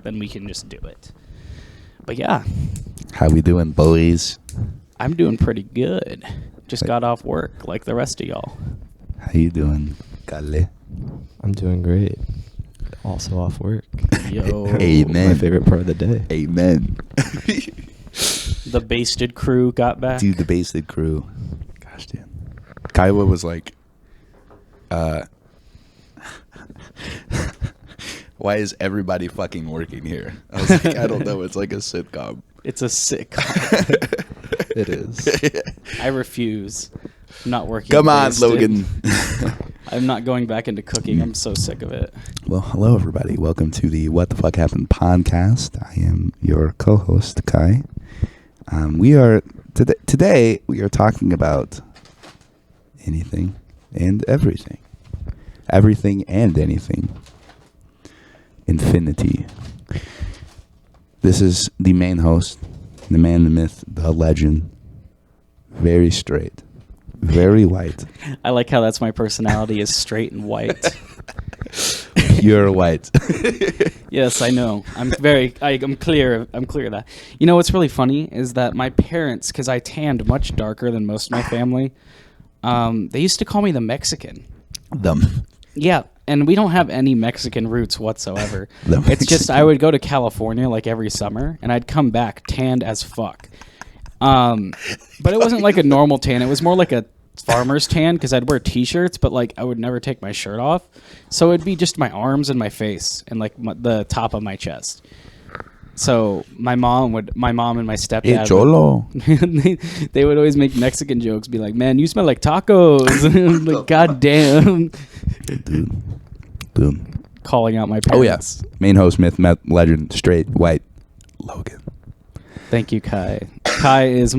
then we can just do it. But yeah, How we doing, boys? I'm doing pretty good. Just got off work like the rest of y'all. How you doing, Kale? I'm doing great. Also off work. Yo, Amen. My favorite part of the day. Amen. the Basted crew got back. Dude, the Basted crew. Gosh, dude. Kyle was like, why is everybody fucking working here? I was like, I don't know. It's like a sitcom. It's a sitcom. It is. I refuse. I'm not working. Come on, Basted. Logan. I'm not going back into cooking. I'm so sick of it. Well, hello, everybody. Welcome to the What the Fuck Happened podcast. I am your co-host, Kai. We are today we are talking about anything and everything. Everything and anything. Infinity. This is the main host, the man, the myth, the legend. Very straight. Very white. I like how that's my personality is straight and white. Pure white. Yes, I know. I'm clear. I'm clear of that. You know what's really funny is that my parents, because I tanned much darker than most of my family, they used to call me the Mexican. Them. Yeah, and we don't have any Mexican roots whatsoever. The It's just Mexican. I would go to California like every summer, and I'd come back tanned as fuck. But it wasn't like a normal tan. It was more like a farmer's tan because I'd wear t-shirts, but like I would never take my shirt off. So it'd be just my arms and my face and like the top of my chest. So my mom and my stepdad, Hey, Cholo. they would always make Mexican jokes, be like, "Man, you smell like tacos." Like, God damn. Dude. Calling out my Oh, yeah. parents. Main host, myth, legend, straight, white, Logan. Thank you, Kai. Kai is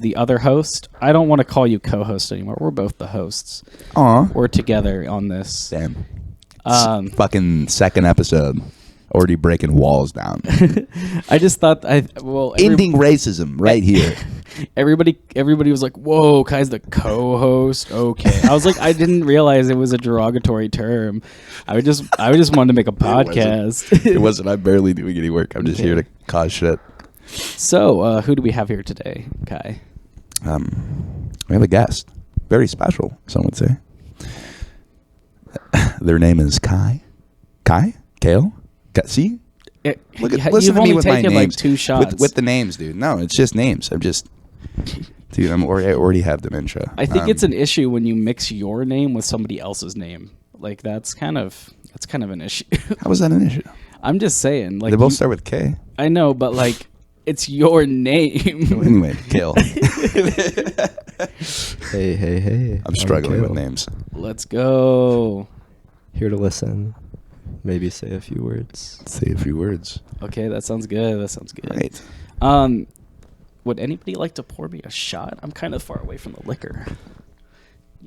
the other host. I don't want to call you co-host anymore. We're both the hosts. Aw. We're together on this. Damn. Um, Second episode. Already breaking walls down. I just thought Ending racism right here. Everybody was like, "Whoa, Kai's the co-host." Okay, I was like, I didn't realize it was a derogatory term. I just wanted to make a podcast. It wasn't. I'm barely doing any work. I'm just Okay. here to cause shit. So, who do we have here today, Kai? We have a guest. Very special, some would say. Their name is Kai. Kai? Kale? See? Listen You've to me only with my taken names. like 2 shots. With the names, dude. No, it's just names. Dude, I already have dementia. I think it's an issue when you mix your name with somebody else's name. Like that's kind of an issue. How is that an issue? I'm just saying. Like They both start with K. I know, but like it's your name. Anyway, Kale. Hey. I'm struggling Kale. with names. Let's go. Here to listen. Maybe say a few words. Say a few words. Okay, that sounds good. Right. Would anybody like to pour me a shot? I'm kind of far away from the liquor.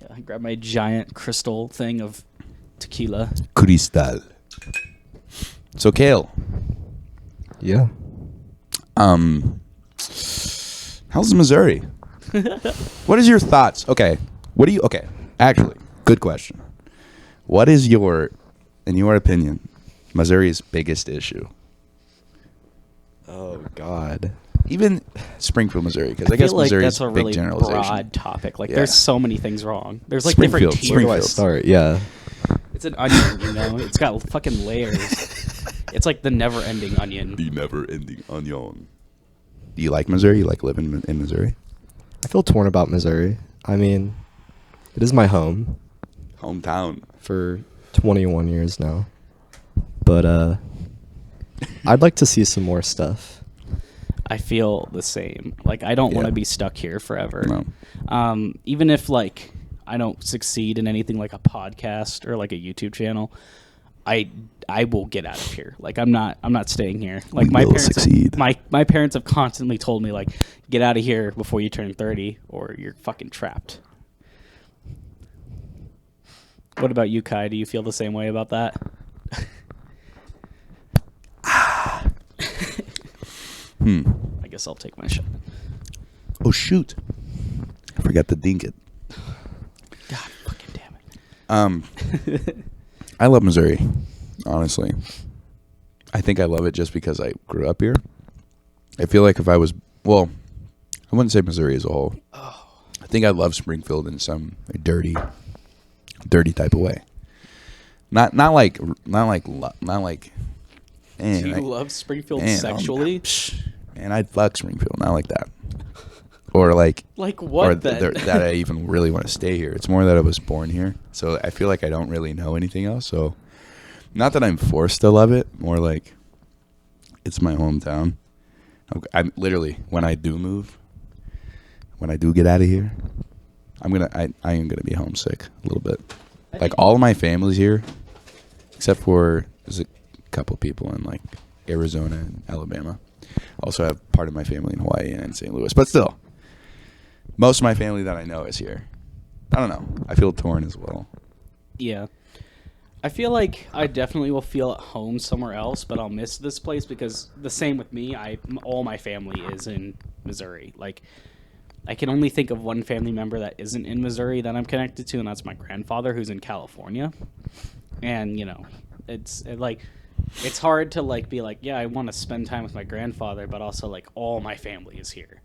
Yeah, I grab my giant crystal thing of tequila. Cristal. So, Kale. Yeah. How's Missouri? What is your thoughts? Okay. Actually, good question. What is in your opinion, Missouri's biggest issue? Oh, God. Even Springfield, Missouri, because I feel guess like Missouri's that's a big really generalization. broad topic. Like, Yeah. there's so many things wrong. There's like different Springfield, tiers. Where do I start? Yeah. It's an onion, you know. It's got fucking layers. It's like the never-ending onion. The never-ending onion. Do you like Missouri? You like living in Missouri? I feel torn about Missouri. I mean, it is my home Hometown. for 21 years now. But I'd like to see some more stuff. I feel the same. Like I don't want Yeah. to be stuck here forever. No. Even if like I don't succeed in anything like a podcast or like a YouTube channel, I will get out of here. Like I'm not staying here. Like We my will parents succeed. my parents have constantly told me like get out of here before you turn 30 or you're fucking trapped. What about you, Kai? Do you feel the same way about that? I guess I'll take my shot. Oh, shoot. I forgot to dink it. God fucking damn it. I love Missouri, honestly. I think I love it just because I grew up here. I feel like if I was, well, I wouldn't say Missouri as a whole. I think I love Springfield in some dirty type of way. Not like. Do you love Springfield man, sexually? And I'd fuck Springfield, not like that. Or like what? Or then? that I even really want to stay here. It's more that I was born here, so I feel like I don't really know anything else. So, not that I'm forced to love it, more like it's my hometown. I'm literally, when I do move, when I do get out of here, I am gonna be homesick a little bit. Like all of my family's here, except for there's a couple people in like Arizona and Alabama. Also have part of my family in Hawaii and in St. Louis, but still, most of my family that I know is here. I don't know. I feel torn as well. Yeah. I feel like I definitely will feel at home somewhere else, but I'll miss this place because the same with me. All my family is in Missouri. Like, I can only think of one family member that isn't in Missouri that I'm connected to, and that's my grandfather who's in California. And, you know, it's hard to like be like, yeah, I want to spend time with my grandfather, but also like all my family is here.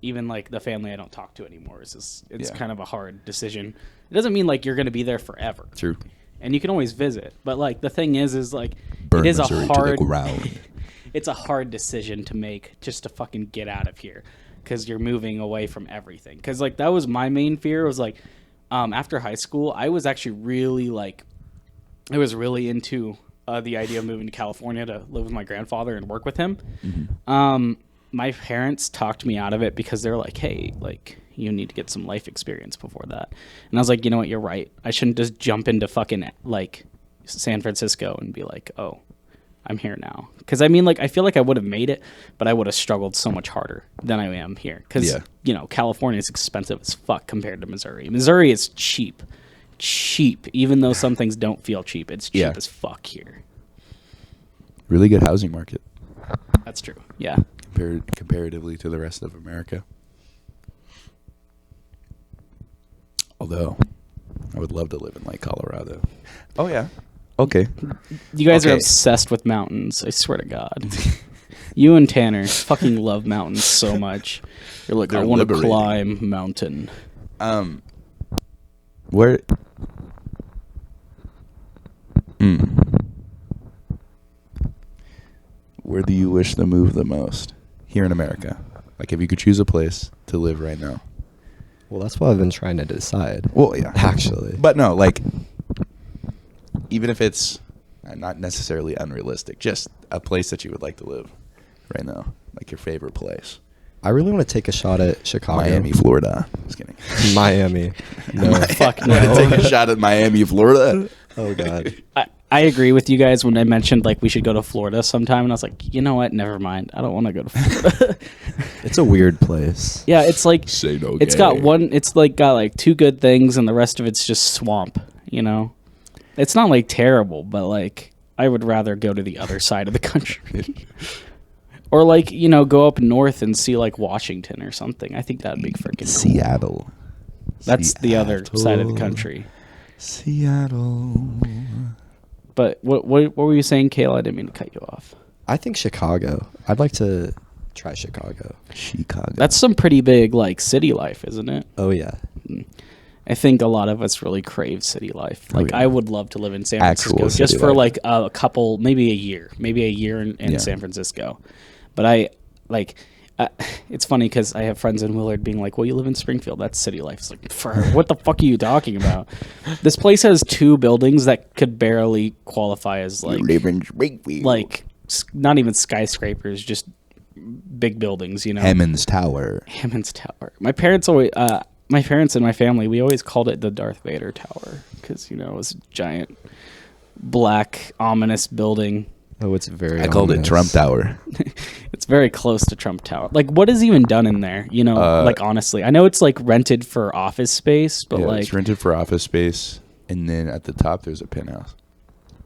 Even like the family I don't talk to anymore it's kind of a hard decision. It doesn't mean like you're going to be there forever. True. And you can always visit, but like the thing is like Burn it is Missouri a hard to the ground. It's a hard decision to make just to fucking get out of here because you're moving away from everything. Because like that was my main fear was like after high school I was actually really like I was really into the idea of moving to California to live with my grandfather and work with him. Mm-hmm. My parents talked me out of it because they're like, hey, like, you need to get some life experience before that. And I was like, you know what, you're right. I shouldn't just jump into fucking, like, San Francisco and be like, oh, I'm here now. Because, I mean, like, I feel like I would have made it, but I would have struggled so much harder than I am here. Because, you know, California is expensive as fuck compared to Missouri. Missouri is cheap. Cheap. Even though some things don't feel cheap, it's cheap as fuck here. Really good housing market. That's true, yeah. Comparatively to the rest of America. Although, I would love to live in like Colorado. Oh yeah. Okay. You guys are obsessed with mountains. I swear to God. You and Tanner fucking love mountains so much. You're like, I want to climb mountain. Where? Where do you wish to move the most? Here in America. Like if you could choose a place to live right now. Well, that's what I've been trying to decide. Well, yeah. Actually. But no, like, even if it's not necessarily unrealistic, just a place that you would like to live right now. Like your favorite place. I really want to take a shot at Chicago. Miami, Florida. Just kidding. Miami. No. Fuck no. Take a shot at Miami, Florida. Oh, God. I agree with you guys when I mentioned like we should go to Florida sometime, and I was like, you know what? Never mind. I don't want to go to Florida. It's a weird place. Yeah, it's like Say no it's gay. got one. It's like got like two good things, and the rest of it's just swamp. You know, it's not like terrible, but like I would rather go to the other side of the country, or like you know go up north and see like Washington or something. I think that'd be freaking cool. Seattle. That's the other side of the country. Seattle. But what were you saying, Kale? I didn't mean to cut you off. I think Chicago. I'd like to try Chicago. That's some pretty big like city life, isn't it? Oh, yeah. I think a lot of us really crave city life. Like I would love to live in San Actual Francisco just for life. like a couple, maybe a year in San Francisco. But I like. It's funny because I have friends in Willard being like, well, you live in Springfield. That's city life. It's like, what the fuck are you talking about? This place has 2 buildings that could barely qualify as like not even skyscrapers, just big buildings, you know? Hammond's Tower. My parents and my family, we always called it the Darth Vader Tower because, you know, it was a giant black ominous building. Oh, it's very I called it Trump Tower. It's very close to Trump Tower. Like, what is even done in there? You know, like, honestly. I know it's, like, rented for office space, but, like... it's rented for office space, and then at the top there's a penthouse.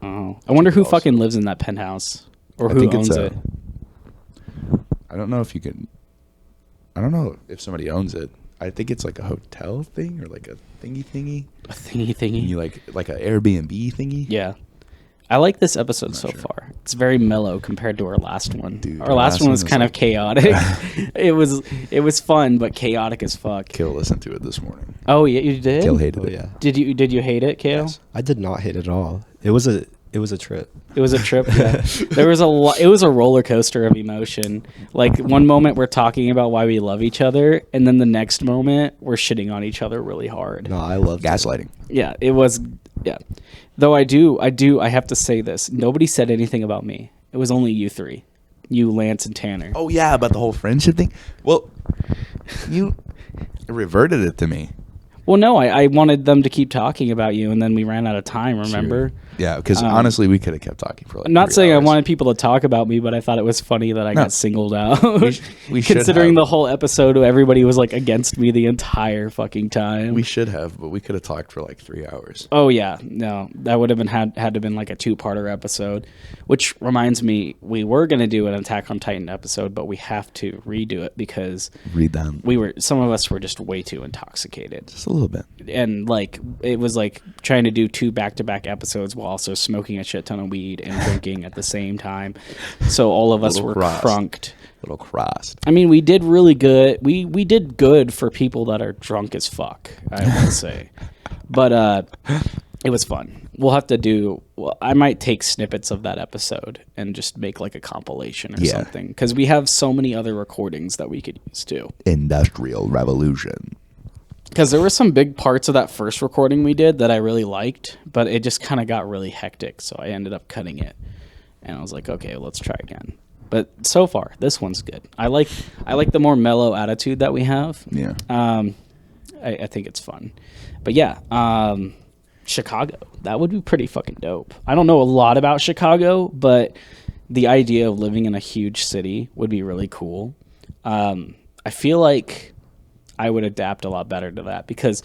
Oh. I wonder who fucking lives in that penthouse. Or who owns it. I don't know if you can... I don't know if somebody owns it. I think it's, like, a hotel thing or, like, a thingy. A thingy? You like an Airbnb thingy? Yeah. I like this episode so sure. far. It's very mellow compared to our last one. Dude, our last one was kind of like- chaotic. it was fun, but chaotic as fuck. Kale listened to it this morning. Oh yeah, you did. Kale hated Oh it. yeah. Did you hate it, Kale? Yes. I did not hate it at all. It was a trip. It was a trip. Yeah. There was it was a roller coaster of emotion. Like one moment we're talking about why we love each other, and then the next moment we're shitting on each other really hard. No, I loved it. Gaslighting. Yeah, it was. Yeah, though I have to say this. Nobody said anything about me. It was only you three, you, Lance, and Tanner. Oh yeah, about the whole friendship thing. Well, you reverted it to me. Well, no, I wanted them to keep talking about you, and then we ran out of time. Remember? Yeah, because honestly, we could have kept talking for like. I'm not 3 saying I hours. wanted people to talk about me, but I thought it was funny that I No. got singled out. We should Considering have. the whole episode, everybody was like against me the entire fucking time. We should have, but we could have talked for like 3 hours. Oh yeah, no, that would have been had to been like a 2-parter episode. Which reminds me, we were gonna do an Attack on Titan episode, but we have to redo it because Read them some of us were just way too intoxicated, just a little bit. and like it was like trying to do 2 back-to-back episodes while also smoking a shit ton of weed and drinking at the same time. So all of us Little were crossed. crunked. Little crossed. I mean, we did really good. We did good for people that are drunk as fuck, I would say. But it was fun. We'll have to do. Well, I might take snippets of that episode and just make like a compilation or Yeah. something, because we have so many other recordings that we could use too. Industrial Revolution. Because there were some big parts of that first recording we did that I really liked, but it just kind of got really hectic, so I ended up cutting it. And I was like, okay, let's try again. But so far, this one's good. I like the more mellow attitude that we have. Yeah. I think it's fun. But yeah, Chicago. That would be pretty fucking dope. I don't know a lot about Chicago, but the idea of living in a huge city would be really cool. I feel like I would adapt a lot better to that, because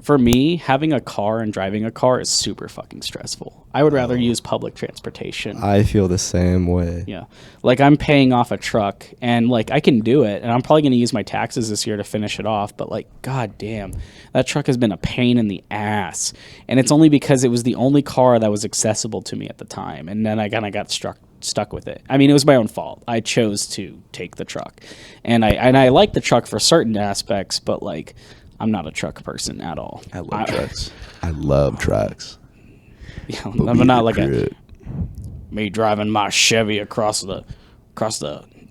for me, having a car and driving a car is super fucking stressful. I would rather use public transportation. I feel the same way. Yeah. Like I'm paying off a truck and like I can do it, and I'm probably going to use my taxes this year to finish it off, but like god damn, that truck has been a pain in the ass. And it's only because it was the only car that was accessible to me at the time, and then I kind of got stuck with it. I mean, it was my own fault. I chose to take the truck. And I like the truck for certain aspects, but like I'm not a truck person at all. I love trucks. I love trucks. Yeah, But I'm we not like regret me driving my Chevy across the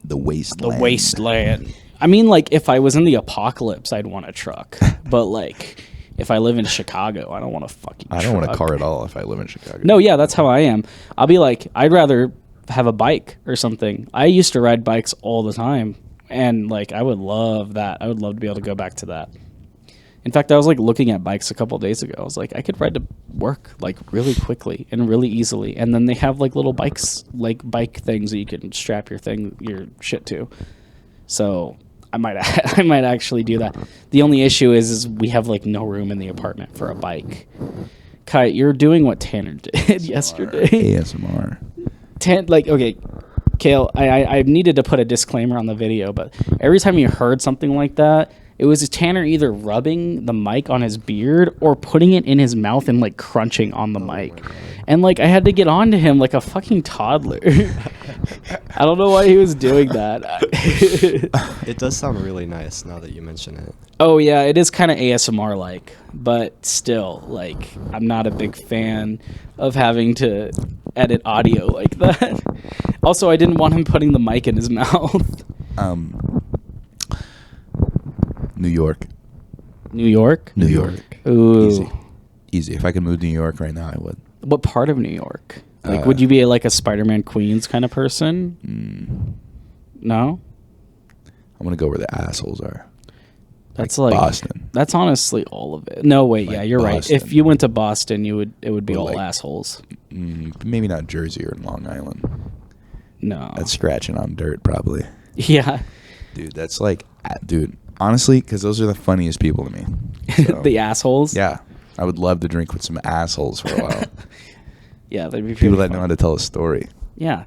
the wasteland. wasteland. I mean, like, if I was in the apocalypse, I'd want a truck. But, like, if I live in Chicago, I don't want a fucking I don't want a truck. car at all if I live in Chicago. No, yeah, that's how I am. I'll be like, I'd rather have a bike or something. I used to ride bikes all the time. And, like, I would love that. I would love to be able to go back to that. In fact, I was, like, looking at bikes a couple days ago. I was like, I could ride to work, like, really quickly and really easily. And then they have, like, little bikes, like, bike things that you can strap your shit to. So I might actually do that. The only issue is we have, like, no room in the apartment for a bike. Kai, you're doing what Tanner did yesterday. ASMR. Okay, Kale, I needed to put a disclaimer on the video, but every time you heard something like that, it was Tanner either rubbing the mic on his beard or putting it in his mouth and like crunching on the mic. And like I had to get on to him like a fucking toddler. I don't know why he was doing that. It does sound really nice now that you mention it. Oh yeah, it is kind of ASMR like, but still, like, I'm not a big fan of having to edit audio like that. Also, I didn't want him putting the mic in his mouth. New York. New York? New York. Ooh. Easy. If I could move to New York right now, I would. What part of New York? Like, would you be like a Spider-Man Queens kind of person? No? I'm going to go where the assholes are. That's like Boston. That's honestly all of it. No, wait, Like you're right. Boston. If you went to Boston, it would be Or all like- assholes. Maybe not Jersey or Long Island. No. That's scratching on dirt, probably. Yeah. Dude, that's like, dude, honestly, because those are the funniest people to me. So, The assholes? yeah. I would love to drink with some assholes for a while. Yeah, they'd be People pretty that know fun. how to tell a story. Yeah.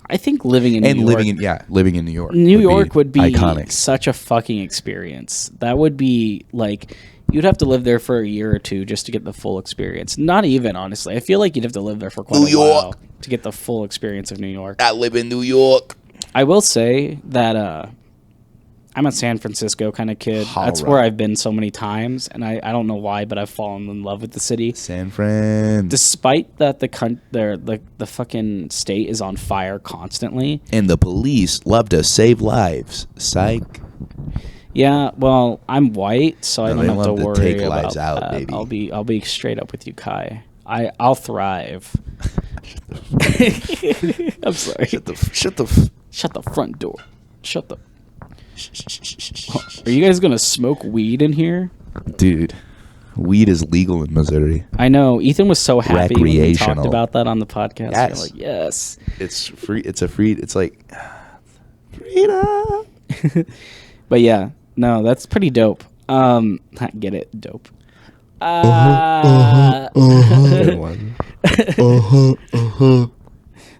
I think living in and New living York, in New York. New York would be iconic. such a fucking experience. That would be like you'd have to live there for a year or two just to get the full experience. Not even, honestly. I feel like you'd have to live there for quite New a York. while to get the full experience of New York. I live in New York. I will say that I'm a San Francisco kind of kid. That's Alright. where I've been so many times, and I don't know why, but I've fallen in love with the city. San Fran. Despite that the fucking state is on fire constantly. And the police love to save lives. Psych. Yeah, well, I'm white, so I No, don't they have to love to worry take about lives out, that. baby. I'll be straight up with you, Kai. I'll thrive. I'm sorry. Shut the Shut the front door. Shut the. Are you guys gonna smoke weed in here? Dude, weed is legal in Missouri. I know. Ethan was so happy when we talked Recreational. about that on the podcast. Yes. You're like, yes. It's free. It's like freedom. But yeah, no, that's pretty dope. I get it, dope. Good one.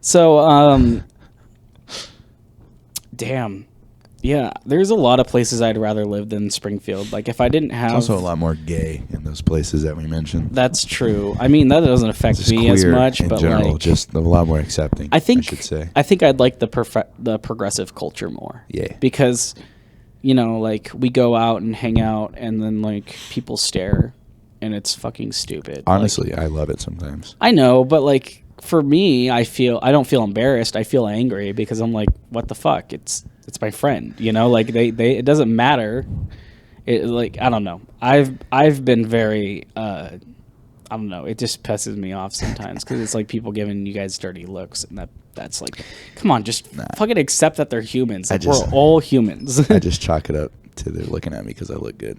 So, damn. Yeah, there's a lot of places I'd rather live than Springfield. Like, if I didn't have... There's also a lot more gay in those places that we mentioned. That's true. I mean, that doesn't affect Just me as queer much, in but general, like... just a lot more accepting. I think should say. I think I'd like the progressive culture more. Yeah. Because, you know, like, we go out and hang out, and then, like, people stare, and it's fucking stupid. Honestly, Like, I love it sometimes. I know, but, like, for me, I don't feel embarrassed. I feel angry because I'm like, what the fuck? It's my friend, you know? Like, they it doesn't matter. It, like, I don't know. I've been very, I don't know. It just pisses me off sometimes because it's like people giving you guys dirty looks, and that's like, come on, just fucking accept that they're humans. Like, we're all humans. I just chalk it up to they're looking at me because I look good.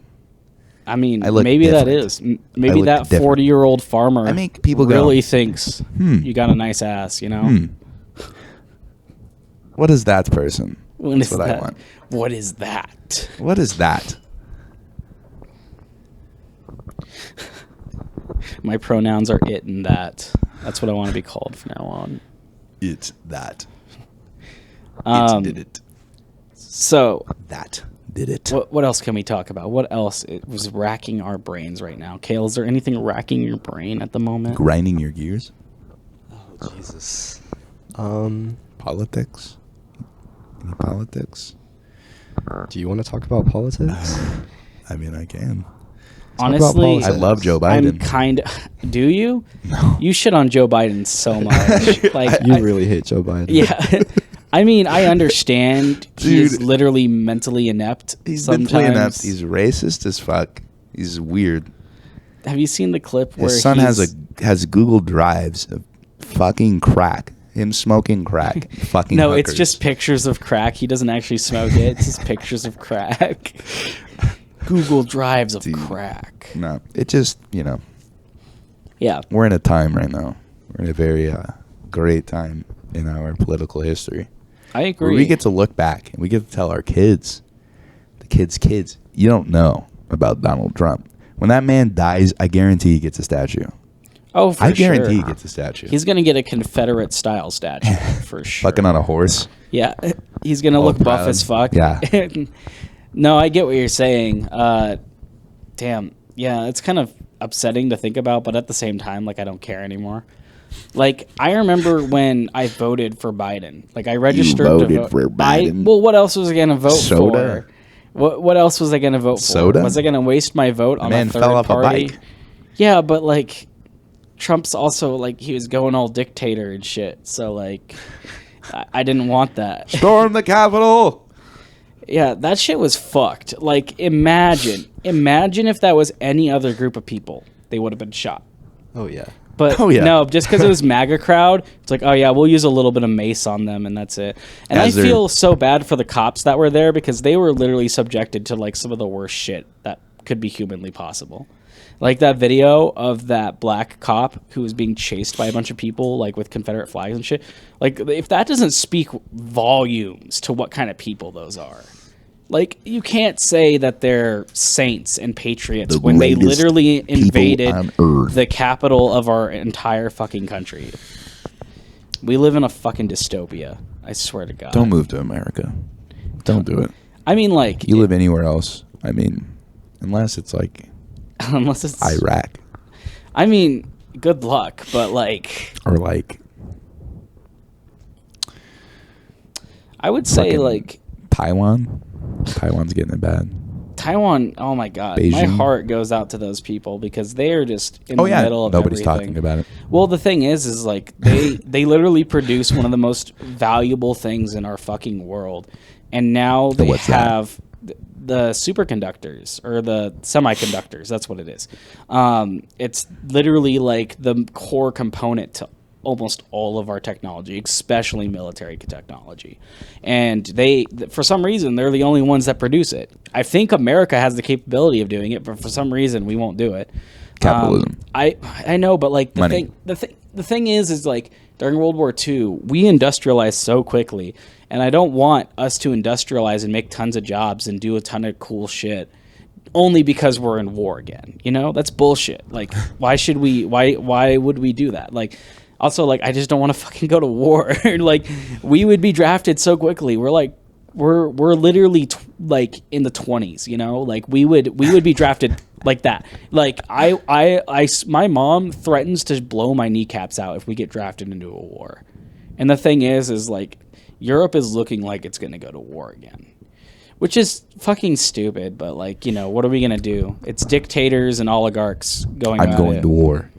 I mean, I look maybe different. that is. I Maybe look that different. 40-year-old farmer I make people go, really thinks you got a nice ass, you know? What is that person? What That's is what that? I want. What is that? What is that? My pronouns are it and that. That's what I want to be called from now on. It's that. Um, It did it. So, That did it. what else can we talk about? What else was racking our brains right now? Kale, is there anything racking your brain at the moment? Grinding your gears? Oh, Jesus. Politics? Any politics? Do you want to talk about politics? I mean, I can. Honestly, I love Joe I'm Biden. kind of... Do you? No. You shit on Joe Biden so much. Like, You really hate Joe Biden. Yeah. I mean, I understand he's Dude. literally mentally inept. He's sometimes. mentally inept. He's racist as fuck. He's weird. Have you seen the clip where His son has Google Drives of fucking crack. Him smoking crack. Fucking No, hookers. it's just pictures of crack. He doesn't actually smoke it. It's just pictures of crack. Google Drives of Dude. crack. No, it just, Yeah. we're in a time right now. We're in a very great time in our political history. I agree. Where we get to look back and we get to tell our kids, the kids, you don't know about Donald Trump. When that man dies, I guarantee he gets a statue. Oh, for I sure. guarantee he gets a statue. He's going to get a Confederate-style statue, for sure. Fucking on a horse. Yeah. He's going to All look buff proud. as fuck. Yeah. No, I get what you're saying. Damn. Yeah, it's kind of upsetting to think about, but at the same time, like, I don't care anymore. Like, I remember when I voted for Biden. Like, I registered voted to vote for Biden? well, what else was I going to vote Soda? for? What else was I going to vote Soda? for? Was I going to waste my vote on man a third fell off a party? bike. Yeah, but, like, Trump's also, like, he was going all dictator and shit. So, like, I didn't want that. Storm the Capitol. Yeah, that shit was fucked. Like, imagine if that was any other group of people, they would have been shot. Oh, yeah. But Oh, yeah. no, just because it was MAGA crowd, it's like, oh yeah, we'll use a little bit of mace on them and that's it. And As I they're- feel so bad for the cops that were there because they were literally subjected to like some of the worst shit that could be humanly possible. Like that video of that black cop who was being chased by a bunch of people like with Confederate flags and shit. Like if that doesn't speak volumes to what kind of people those are. Like, you can't say that they're saints and patriots The when they greatest literally people invaded on earth. the capital of our entire fucking country. We live in a fucking dystopia. I swear to God. Don't move to America. Don't do it. I mean, like... You live anywhere else. I mean, unless it's like... unless it's... Iraq. I mean, good luck, but like... Or like... I would say fucking like... Taiwan. Taiwan's getting it bad. Taiwan, oh my God. Beijing. My heart goes out to those people because they are just in the middle of Nobody's everything. talking about it. Well, the thing is like they literally produce one of the most valuable things in our fucking world. And now they what's that? have the superconductors or the semiconductors. That's what it is. It's literally like the core component to almost all of our technology, especially military technology. And they, for some reason, they're the only ones that produce it. I think America has the capability of doing it, but for some reason we won't do it. Capitalism. I know, but like Money. the thing is like during World War II, we industrialized so quickly, and I don't want us to industrialize and make tons of jobs and do a ton of cool shit only because we're in war again. You know, that's bullshit. Like, why should we? Why would we do that? Like, also, like, I just don't want to fucking go to war. Like, we would be drafted so quickly. We're like, we're literally like in the 20s. You know, like we would be drafted like that. Like my mom threatens to blow my kneecaps out if we get drafted into a war. And the thing is like Europe is looking like it's gonna go to war again, which is fucking stupid. But like, you know, what are we gonna do? It's dictators and oligarchs going. I'm going to war.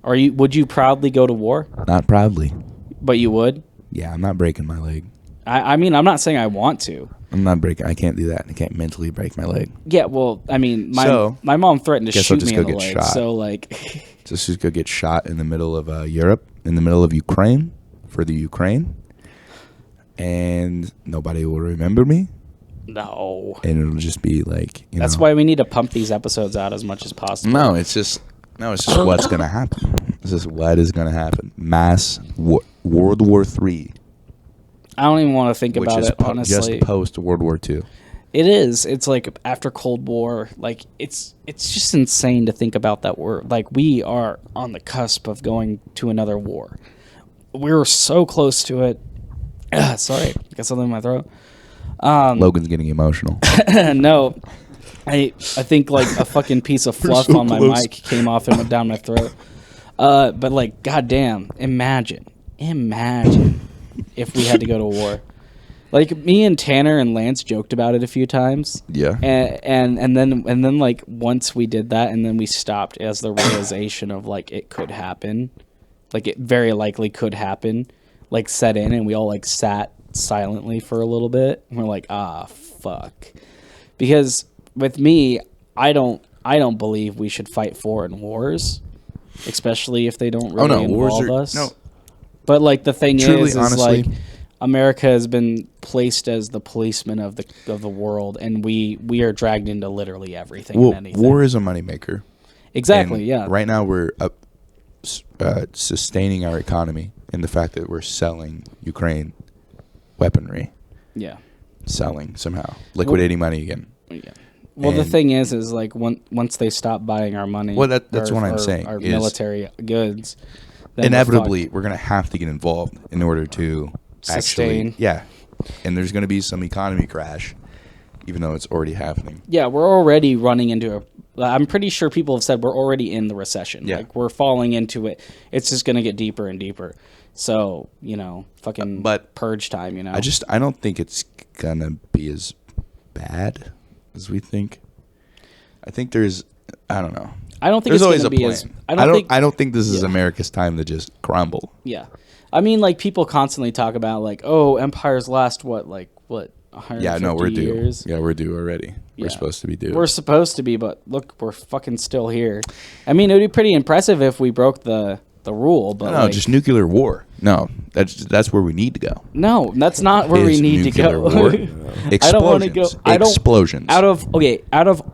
Would you proudly go to war? Not proudly. But you would? Yeah, I'm not breaking my leg. I mean, I'm not saying I want to. I'm not breaking. I can't do that. I can't mentally break my leg. Yeah, well, I mean, So, my mom threatened to guess I'll shoot just me go in the get leg. shot. So like, Just go get shot in the middle of Europe, in the middle of Ukraine, for the Ukraine, and nobody will remember me. no. And it'll just be like, you That's know. why we need to pump these episodes out as much as possible. No, it's just what's gonna happen. This is what is gonna happen. Mass World War III, I don't even want to think which about is it, honestly. just post World War II. It is. It's like after Cold War. Like it's just insane to think about that word. Like we are on the cusp of going to another war. We're so close to it. Sorry, got something in my throat. Logan's getting emotional. No, I think like a fucking piece of fluff so on my close. mic came off and went down my throat. But like, goddamn, imagine if we had to go to war. Like me and Tanner and Lance joked about it a few times. Yeah. And then like once we did that, and then we stopped as the realization of like it could happen, like it very likely could happen, like set in, and we all like sat silently for a little bit. And we're like, ah, fuck. Because with me, I don't believe we should fight foreign wars, especially if they don't really involve us. No. But like the thing Truly, is honestly, like America has been placed as the policeman of the world, and we are dragged into literally everything and anything. War is a moneymaker. Exactly. And Yeah. Right now we're sustaining our economy in the fact that we're selling Ukraine weaponry, Yeah. selling somehow, liquidating money again. Yeah. Well, the And- thing is like once they stop buying our money, Well, that's what I'm saying, our is military goods, then Inevitably, we're going to have to get involved in order to Sustain. actually, yeah. And there's going to be some economy crash, even though it's already happening. Yeah, we're already running into a. I'm pretty sure people have said we're already in the recession. Yeah. Like we're falling into it. It's just going to get deeper and deeper. So fucking But purge time. I don't think it's going to be as bad as we think. I think I don't know. I don't think There's it's always going to a be plan. as. I don't think this is Yeah. America's time to just crumble. Yeah, I mean, like people constantly talk about like, oh, empires last what 150 Yeah, no, we're due. years. Yeah, we're due already. Yeah. We're supposed to be due. We're supposed to be, but look, we're fucking still here. I mean, it would be pretty impressive if we broke the rule, but no, like, just nuclear war. No, that's where we need to go. no, that's not where we Is need to nuclear go. war. I don't want to go. Explosions. Out of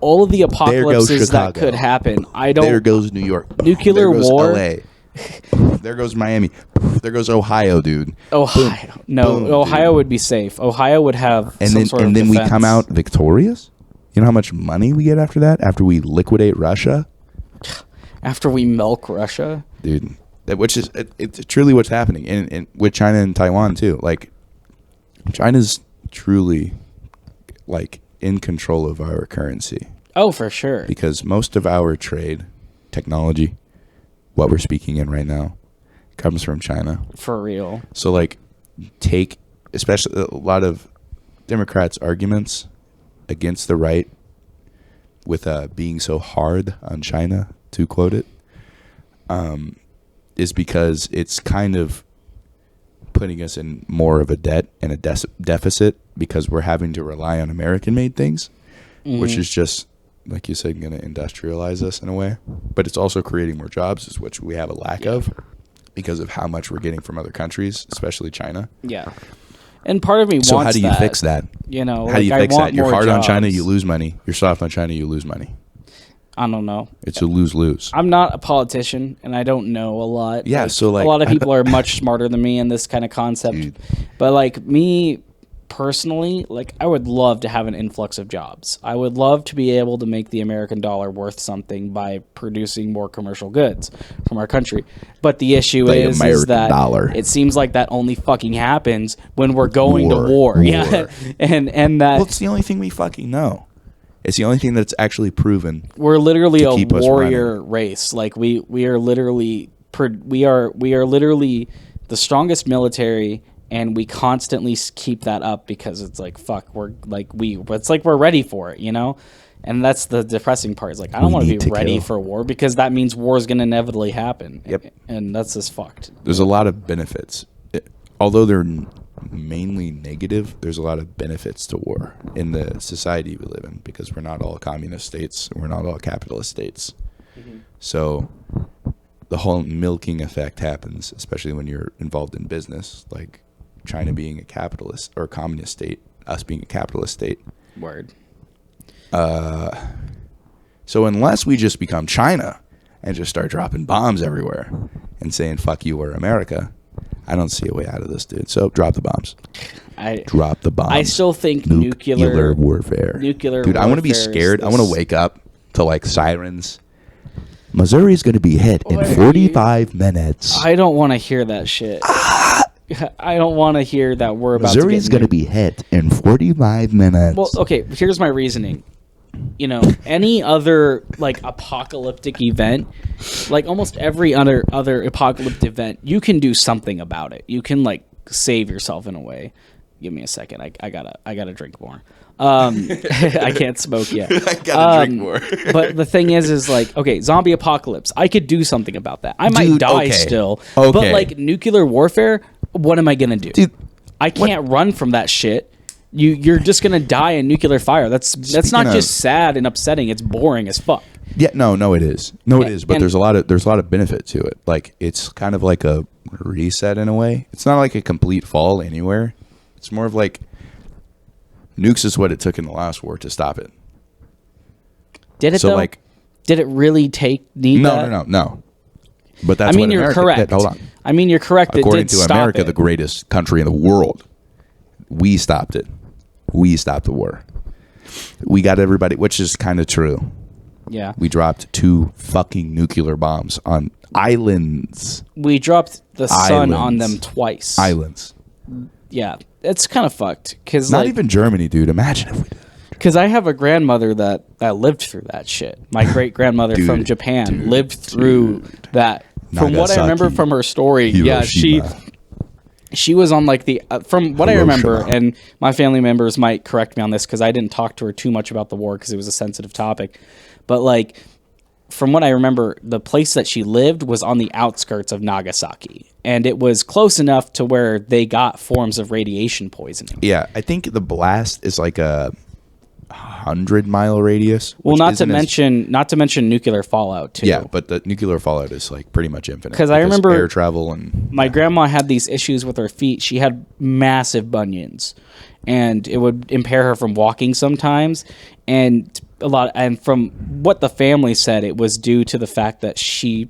all of the goes apocalypses that Chicago. could happen, I don't. There goes New York. Nuclear there goes war. LA. There goes Miami. There goes Ohio, dude. Ohio, no, Boom, Ohio dude. would be safe. Ohio would have And some then sort of we defense. come out victorious. You know how much money we get after that? After we liquidate Russia, after we milk Russia. dude. Which is it's truly what's happening, and with China and Taiwan too. Like China's truly like in control of our currency Oh, for sure. because most of our trade, technology, what we're speaking in right now, comes from China. For real. So like take especially a lot of Democrats' arguments against the right with being so hard on China, to quote it, is because it's kind of putting us in more of a debt and a deficit because we're having to rely on American-made things, which is just, like you said, going to industrialize us in a way. But it's also creating more jobs, which we have a lack of because of how much we're getting from other countries, especially China. Yeah. And part of me wants So how do you that, fix that? You know, How do you like, fix I want that? You're more hard on China, jobs. you lose money. You're soft on China, you lose money. I don't know. It's a lose-lose. I'm not a politician, and I don't know a lot. Yeah, so, like, a lot of people are much smarter than me in this kind of concept. Dude. But like me personally, like I would love to have an influx of jobs. I would love to be able to make the American dollar worth something by producing more commercial goods from our country. But the issue The is American that dollar. it seems like that only fucking happens when we're going to war. War. Yeah, and that Well, it's the only thing we fucking know. It's the only thing that's actually proven. we're literally to a keep us warrior race. Like we are literally we are literally the strongest military, and we constantly keep that up because it's like fuck, it's like we're ready for it, you know. And that's the depressing part. Is like I don't We want to need be to ready kill. for war because that means war is going to inevitably happen. Yep. And that's just fucked. There's a lot of benefits. Although they're mainly negative, there's a lot of benefits to war in the society we live in because we're not all communist states. We're not all capitalist states. So the whole milking effect happens, especially when you're involved in business, like China being a capitalist or a communist state, us being a capitalist state. Word. So unless we just become China and just start dropping bombs everywhere and saying, fuck you, we're America, I don't see a way out of this, dude. So drop the bombs. Drop the bombs. I still think nuclear warfare. Nuclear Dude, I want to be warfare is scared. I want this- to wake up to like sirens. Missouri's going to be hit in What are 45 minutes. I don't want to hear that shit. I don't want to hear that we're about Missouri's to going get to be hit in 45 minutes. Well, okay, here's my reasoning. You know, any other like apocalyptic event, like almost every other apocalyptic event, you can do something about it. You can like save yourself in a way. Give me a second. I gotta drink more. I can't smoke yet. I gotta drink more. But the thing is like, okay, zombie apocalypse. I could do something about that. I might Dude, die okay. still. Okay. But like nuclear warfare, what am I gonna do? Dude, I can't run from that shit. You're just gonna die in nuclear fire. That's not of- just sad and upsetting. It's boring as fuck. Yeah, no, it is. No, it is. But and- there's a lot of benefit to it. Like it's kind of like a reset in a way. It's not like a complete fall anywhere. It's more of like nukes is what it took in the last war to stop it. Did it So though? like, Did it really need that? no. But that's I mean, what you're America correct. did. Hold on. I mean, you're correct. According it did to stop America, it. the greatest country in the world, we stopped it. We stopped the war. We got everybody, which is kind of true. Yeah, We dropped 2 fucking nuclear bombs on islands. we dropped the sun on Islands. them twice. Islands. Yeah, it's kind of fucked because Not like, even Germany, dude. Imagine if we did. because I have a grandmother that lived through that shit. My great grandmother from Japan lived through that. From what I remember Nagasaki, from her story, yeah, Hiroshima. she was on like the from what I remember, Hiroshima. and my family members might correct me on this because I didn't talk to her too much about the war because it was a sensitive topic, but like from what I remember, the place that she lived was on the outskirts of Nagasaki, and it was close enough to where they got forms of radiation poisoning. Yeah, I think the blast is like a 100-mile radius. Well, which not to isn't as- mention nuclear fallout too. Yeah, but the nuclear fallout is like pretty much infinite. 'Cause I because remember air travel and my grandma had these issues with her feet. She had massive bunions, and it would impair her from walking sometimes. And from what the family said, it was due to the fact that she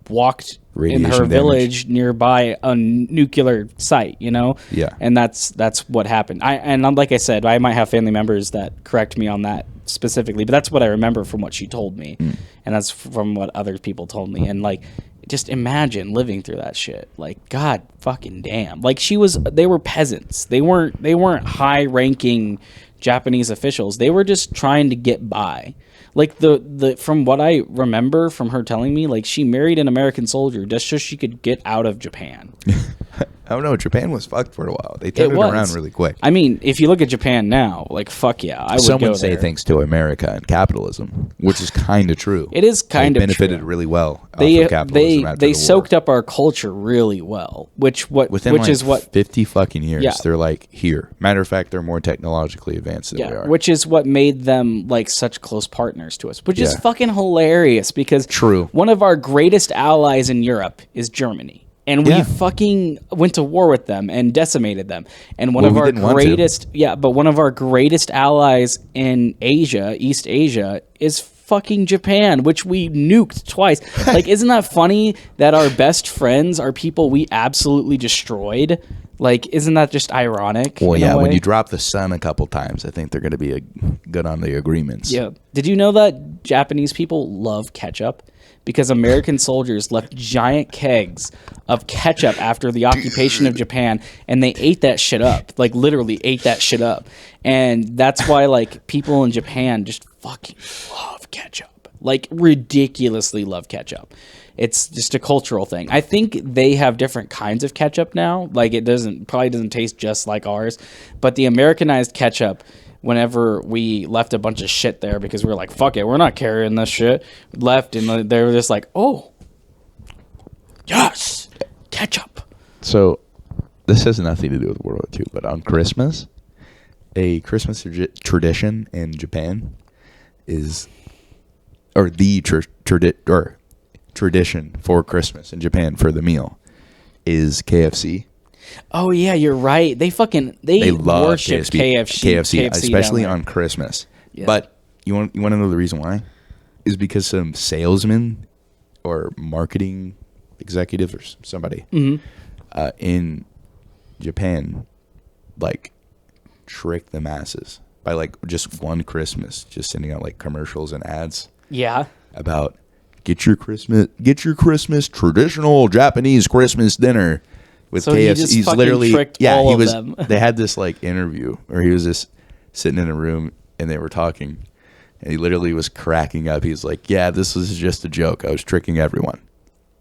walked in Radiation her damage. village nearby a nuclear site, you know? Yeah. And that's what happened. Like I said, I might have family members that correct me on that specifically, but that's what I remember from what she told me. And that's from what other people told me. And like just imagine living through that shit. Like, god fucking damn. Like, they were peasants. They weren't high ranking Japanese officials. They were just trying to get by. Like, the from what I remember from her telling me, like, she married an American soldier just so she could get out of Japan. I don't know. Japan was fucked for a while. They turned it around really quick. I mean, if you look at Japan now, like, fuck yeah, I would Some go would say there. thanks to America and capitalism, which is kind of true. It is kind they of benefited true. really well off of capitalism after They the soaked war. up our culture really well, which Within like is what 50 fucking years. Yeah. They're like here. Matter of fact, they're more technologically advanced than we are. which is what made them like such close partners to us, which is Yeah. fucking hilarious because True. one of our greatest allies in Europe is Germany. And we Yeah. fucking went to war with them and decimated them. And one Well, of we our didn't want to. greatest, but one of our greatest allies in Asia, East Asia, is fucking Japan, which we nuked twice. Like, isn't that funny that our best friends are people we absolutely destroyed? Like, isn't that just ironic? Well, in a yeah, when way? you drop the sun a couple times, I think they're going to be good on the agreements. Yeah. Did you know that Japanese people love ketchup? Because American soldiers left giant kegs of ketchup after the occupation of Japan, and they ate that shit up. Like, literally ate that shit up. And that's why, like, people in Japan just fucking love ketchup. Like, ridiculously love ketchup. It's just a cultural thing. I think they have different kinds of ketchup now. Like, it probably doesn't taste just like ours. But the Americanized ketchup, whenever we left a bunch of shit there because we were like, fuck it, we're not carrying this shit, left, and they were just like, oh, yes, ketchup. So this has nothing to do with World War II, but on Christmas, a Christmas tradition in Japan is, or the tradition for Christmas in Japan for the meal is KFC. Oh, yeah, you're right. They love worship KFC especially down there. on Christmas. Yeah. But you want to know the reason why? Is because some salesman or marketing executive or somebody in Japan like tricked the masses by like just one Christmas, just sending out like commercials and ads Yeah. about get your Christmas traditional Japanese Christmas dinner with So he KFC. just He's fucking literally tricked yeah. all He of was. them. They had this like interview where he was just sitting in a room and they were talking, and he literally was cracking up. He's like, "Yeah, this was just a joke. I was tricking everyone,"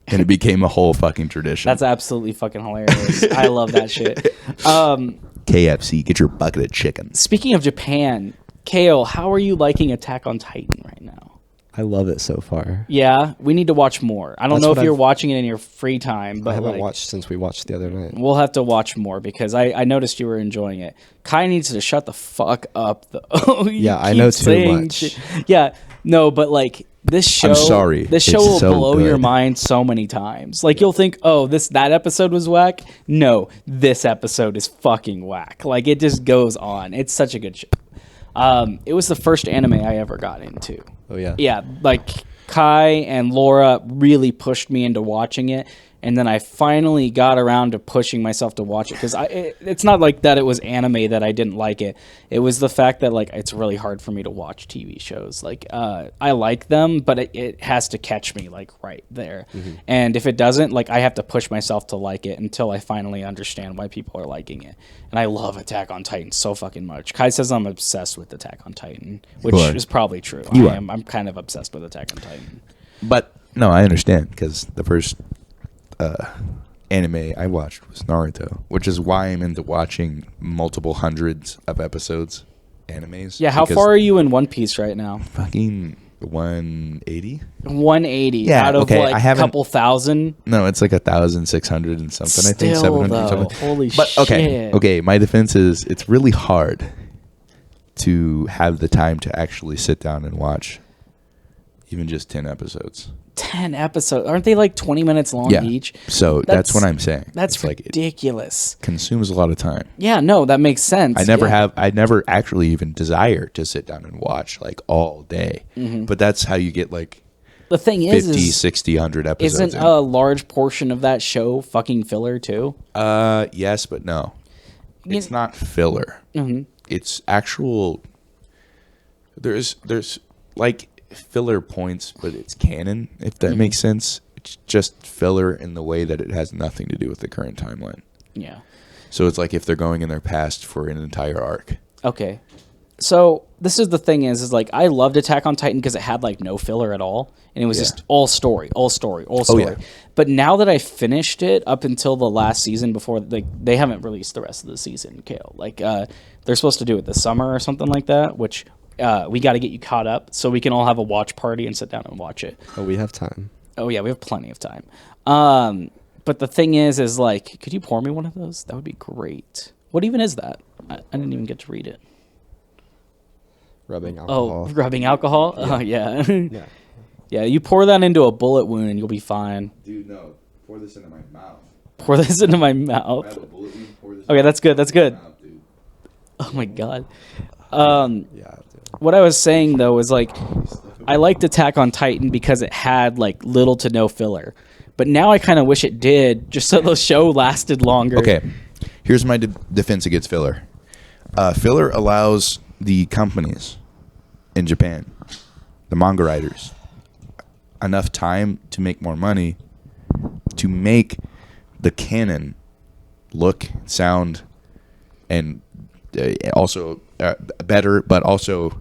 and it became a whole fucking tradition. That's absolutely fucking hilarious. I love that shit. KFC. Get your bucket of chicken. Speaking of Japan, Kale, how are you liking Attack on Titan right now? I love it so far. Yeah, we need to watch more. I don't That's know if what you're I've- watching it in your free time, but I haven't like, watched since we watched the other night. we'll have to watch more because I noticed you were enjoying it. Kai needs to shut the fuck up, though. You Yeah, I keep know too saying much. shit. Yeah, no, but like this show. I'm sorry. This show It's will so blow your good. mind so many times. Like you'll think, oh, that episode was whack. No, this episode is fucking whack. Like it just goes on. It's such a good show. It was the first anime I ever got into. Oh yeah. Yeah, like Kai and Laura really pushed me into watching it, and then I finally got around to pushing myself to watch it because it's not like that it was anime that I didn't like it. It was the fact that like it's really hard for me to watch TV shows. Like I like them, but it has to catch me like right there, and if it doesn't, like I have to push myself to like it until I finally understand why people are liking it. And I love Attack on Titan so fucking much. Kai says I'm obsessed with Attack on Titan, which You are. is probably true. You I are. am. I'm kind of obsessed with Attack on Titan. But no, I understand because the first anime I watched was Naruto, which is why I'm into watching multiple hundreds of episodes animes. Yeah, how because far are you in One Piece right now? Fucking 180? 180 Yeah, out of okay, like I a haven't- couple thousand. No, it's like 1,600 and something. I think Still, 700 though, something. holy But okay, shit. okay. My defense is it's really hard to have the time to actually sit down and watch even just 10 episodes. 10 episodes. Aren't they like 20 minutes long Yeah. each? So that's what I'm saying. That's It's like it ridiculous. consumes a lot of time. Yeah, no, that makes sense. I Yeah. never actually even desire to sit down and watch like all day. But that's how you get like The thing 50, is 60, 100 episodes. isn't in. a large portion of that show fucking filler too? Yes, but no. You- It's not filler. It's actual. There's like filler points, but it's canon. If that makes sense, It's just filler in the way that it has nothing to do with the current timeline. Yeah. So it's like if they're going in their past for an entire arc. Okay. So this is the thing is like I loved Attack on Titan because it had like no filler at all, and it was just all story. Yeah. But now that I finished it up until the last season, before they haven't released the rest of the season, Kale. Like they're supposed to do it this summer or something like that, which we got to get you caught up so we can all have a watch party and sit down and watch it. Oh, we have time. Oh yeah, we have plenty of time. But the thing is like, could you pour me one of those? That would be great. What even is that? I didn't even get to read it. Rubbing alcohol. Oh, rubbing alcohol? Yeah. Oh, yeah. Yeah. Yeah, you pour that into a bullet wound and you'll be fine. Dude, no. Pour this into my mouth. Pour this into my mouth. Okay, that's good. That's good. Oh my god. Yeah. Dude. What I was saying though is like, I liked Attack on Titan because it had like little to no filler. But now I kind of wish it did, just so the show lasted longer. Okay, here's my defense against filler. Filler allows the companies in Japan, the manga writers, enough time to make more money, to make the canon look, sound, and also better, but also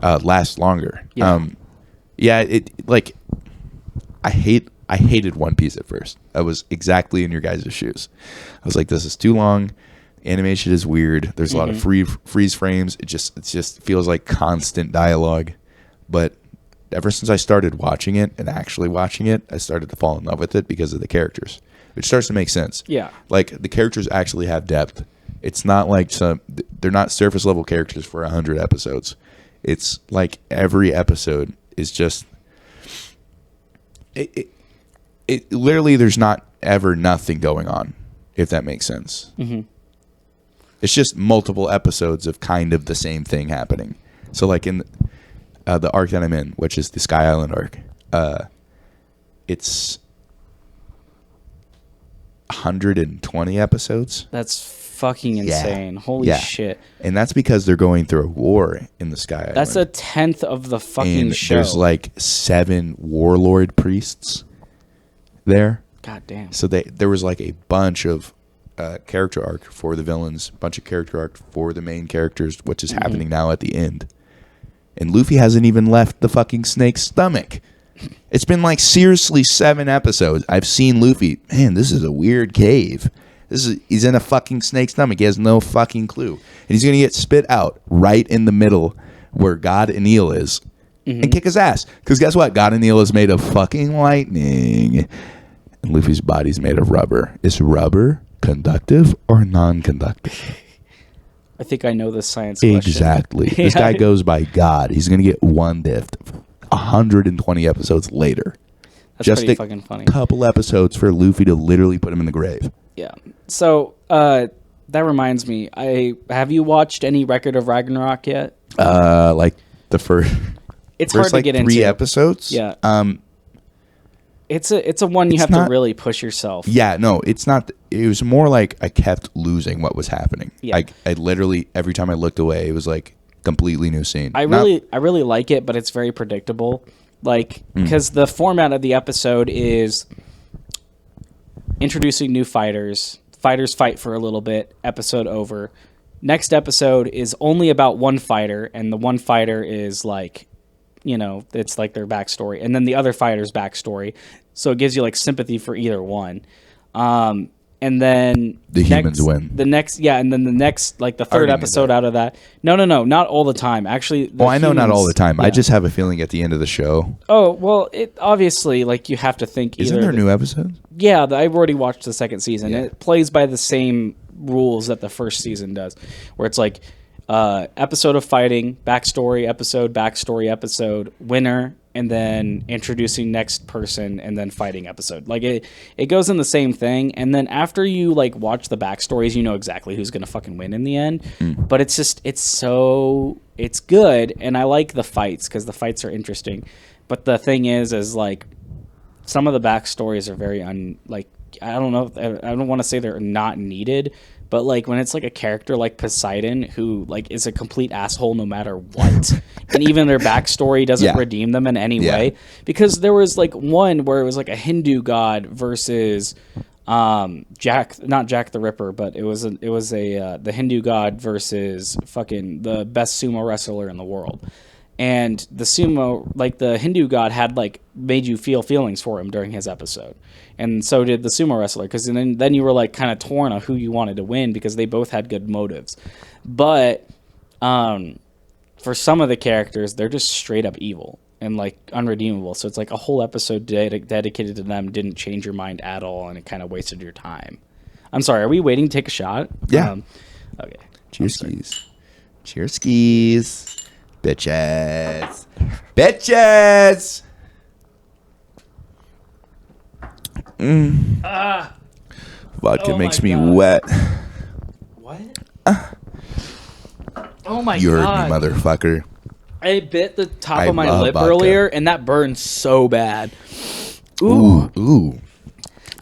last longer. Yeah. It like I hated One Piece at first. I was exactly in your guys' shoes. I was like, this is too long. Animation is weird. There's a lot of freeze frames. It just feels like constant dialogue. But ever since I started watching it and actually watching it, I started to fall in love with it because of the characters. It starts to make sense. Yeah. Like the characters actually have depth. It's not like they're not surface level characters for 100 episodes. It's like every episode is just it literally there's not ever nothing going on, if that makes sense. Mm-hmm. It's just multiple episodes of kind of the same thing happening. So like in the arc that I'm in, which is the Sky Island arc, it's 120 episodes. That's fucking insane. Holy shit. And that's because they're going through a war in the Sky Island. That's a tenth of the fucking show. There's like 7 warlord priests there. God damn. So there was like a bunch of character arc for the villains, bunch of character arc for the main characters, which is happening now at the end. And Luffy hasn't even left the fucking snake's stomach. It's been like seriously 7 episodes. I've seen Luffy. Man, this is a weird cave. He's in a fucking snake's stomach. He has no fucking clue. And he's going to get spit out right in the middle where God Enel is and kick his ass. Because guess what? God Enel is made of fucking lightning. And Luffy's body's made of rubber. Is rubber conductive or non-conductive? I think I know this science question. Exactly. This guy goes by God. He's going to get one diff 120 episodes later. That's just pretty a fucking funny. Couple episodes for Luffy to literally put him in the grave. Yeah. So that reminds me. Have you watched any Record of Ragnarok yet? Like the first. It's first, hard to like, get 3 into. episodes. Yeah. It's a one you have to really push yourself. Yeah. No, it's not. It was more like I kept losing what was happening. Yeah. I literally every time I looked away, it was like completely new scene. I really like it, but it's very predictable. Like because the format of the episode is introducing new fighters. Fighters fight for a little bit. Episode over. Next episode is only about one fighter, and the one fighter is like, it's like their backstory, and then the other fighter's backstory. So it gives you like sympathy for either one. And then the humans win. And then the next, like the third episode out of that. No, not all the time. Actually, I know not all the time. Yeah. I just have a feeling at the end of the show. Oh well, it obviously like you have to think. Isn't there new episodes? Yeah, I've already watched the second season. Yeah. It plays by the same rules that the first season does, where it's like episode of fighting, backstory episode, winner, and then introducing next person, and then fighting episode. Like it goes in the same thing. And then after you like watch the backstories, you know exactly who's gonna fucking win in the end. But it's good, and I like the fights because the fights are interesting. But the thing is like some of the backstories are very I don't know. I don't want to say they're not needed, But like when it's like a character like Poseidon who like is a complete asshole no matter what, and even their backstory doesn't redeem them in any way. Because there was like one where it was like a Hindu god versus not Jack the Ripper, but it was the Hindu god versus fucking the best sumo wrestler in the world. And the sumo, like the Hindu god had like made you feel feelings for him during his episode. And so did the sumo wrestler, because then you were like kind of torn on who you wanted to win because they both had good motives. But for some of the characters, they're just straight up evil and like unredeemable. So it's like a whole episode dedicated to them didn't change your mind at all, and it kind of wasted your time. I'm sorry, are we waiting to take a shot? Yeah. Okay. Cheers skis. Cheers skis. Bitches. Bitches. Vodka makes me wet. What? Oh my You heard god. me, motherfucker. I bit the top I of my love lip vodka. earlier, and that burned so bad. Ooh.